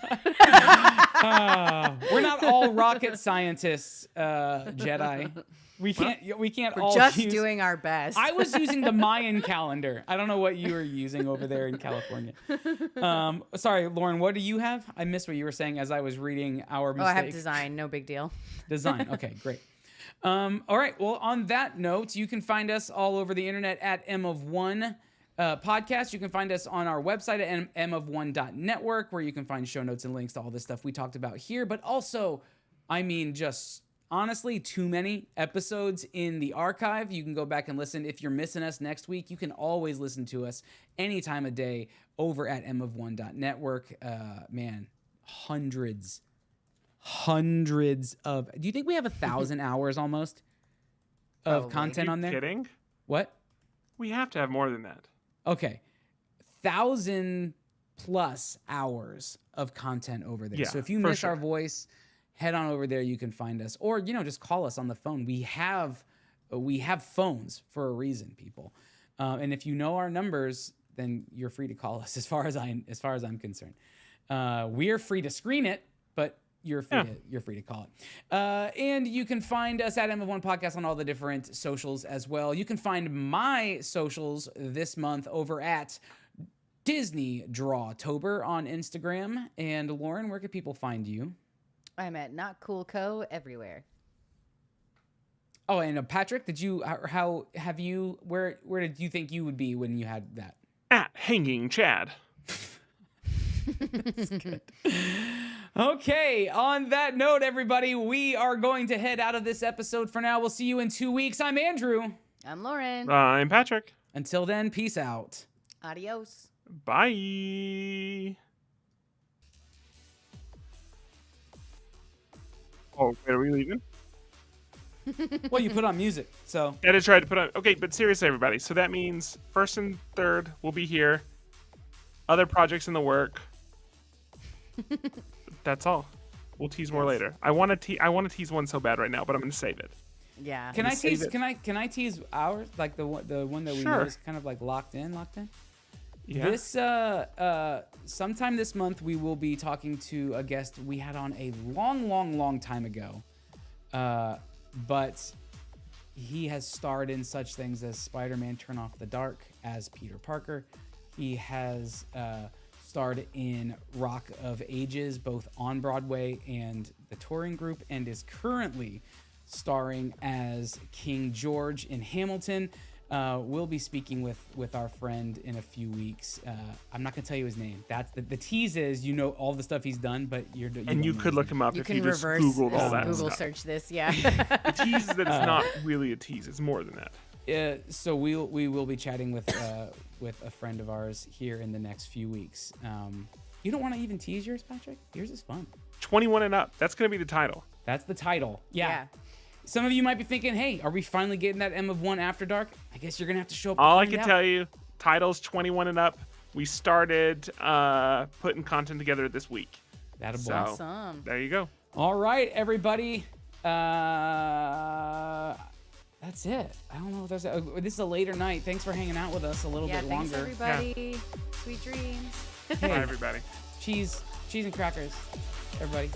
so. We're not all rocket scientists, Jedi. We can't We're all just use... doing our best. I was using the Mayan calendar. I don't know what you were using over there in California. Sorry, Lauren, what do you have? I missed what you were saying as I was reading our Oh, I mistake. have design. No big deal. Design. Okay, great. All right. Well, on that note, you can find us all over the internet at M of One podcast. You can find us on our website at mof1.network, where you can find show notes and links to all this stuff we talked about here. But also, I mean, just honestly, too many episodes in the archive. You can go back and listen. If you're missing us next week, you can always listen to us any time of day over at mof1.network. Man, hundreds of... Do you think we have 1,000 hours almost of Probably. content Are you on there? kidding? What? We have to have more than that. Okay. 1,000+ hours of content over there. Yeah, So if you for miss our sure. voice, head on over there. You can find us, or just call us on the phone. We have phones for a reason, people. And if you know our numbers, then you're free to call us. As far as I'm concerned, we're free to screen it, but you're free to call it. And you can find us at M of One Podcast on all the different socials as well. You can find my socials this month over at Disney Drawtober on Instagram. And Lauren, where can people find you? I'm at Not Cool Co everywhere. Oh, and Patrick, where did you think you would be when you had that? At Hanging Chad. That's good. Okay, on that note, everybody, we are going to head out of this episode for now. We'll see you in 2 weeks. I'm Andrew. I'm Lauren. I'm Patrick. Until then, peace out. Adios. Bye. Oh, wait, are we leaving? Well, you put on music, so. I just tried to put on. Okay, but seriously, everybody. So that means 1st and 3rd will be here. Other projects in the work. That's all. We'll tease more later. I want to tease one so bad right now, but I'm going to save it. Yeah. Can I tease ours? Like the one that we know is kind of like locked in? Yeah. This sometime this month we will be talking to a guest we had on a long time ago. But he has starred in such things as Spider-Man Turn Off the Dark as Peter Parker. He has starred in Rock of Ages, both on Broadway and the touring group, and is currently starring as King George in Hamilton. We'll be speaking with our friend in a few weeks. I'm not gonna tell you his name. That's the tease is, you know, all the stuff he's done, but you could look him up You if can you just reverse Googled all that Google stuff. search this, yeah. The tease is that it's not really a tease. It's more than that. So we will be chatting with a friend of ours here in the next few weeks. You don't want to even tease yours, Patrick? Yours is fun. 21 and up. That's gonna be the title. That's the title. Yeah. Yeah. Some of you might be thinking, hey, are we finally getting that M of One After Dark? I guess you're gonna have to show up. All I can tell you, title's 21 and up. We started putting content together this week. That'll So, Awesome. there you go. All right, everybody. That's it. I don't know if there's this is a later night. Thanks for hanging out with us a little Yeah, bit thanks longer. everybody. Sweet dreams. Hey, Bye, everybody. cheese and crackers, everybody.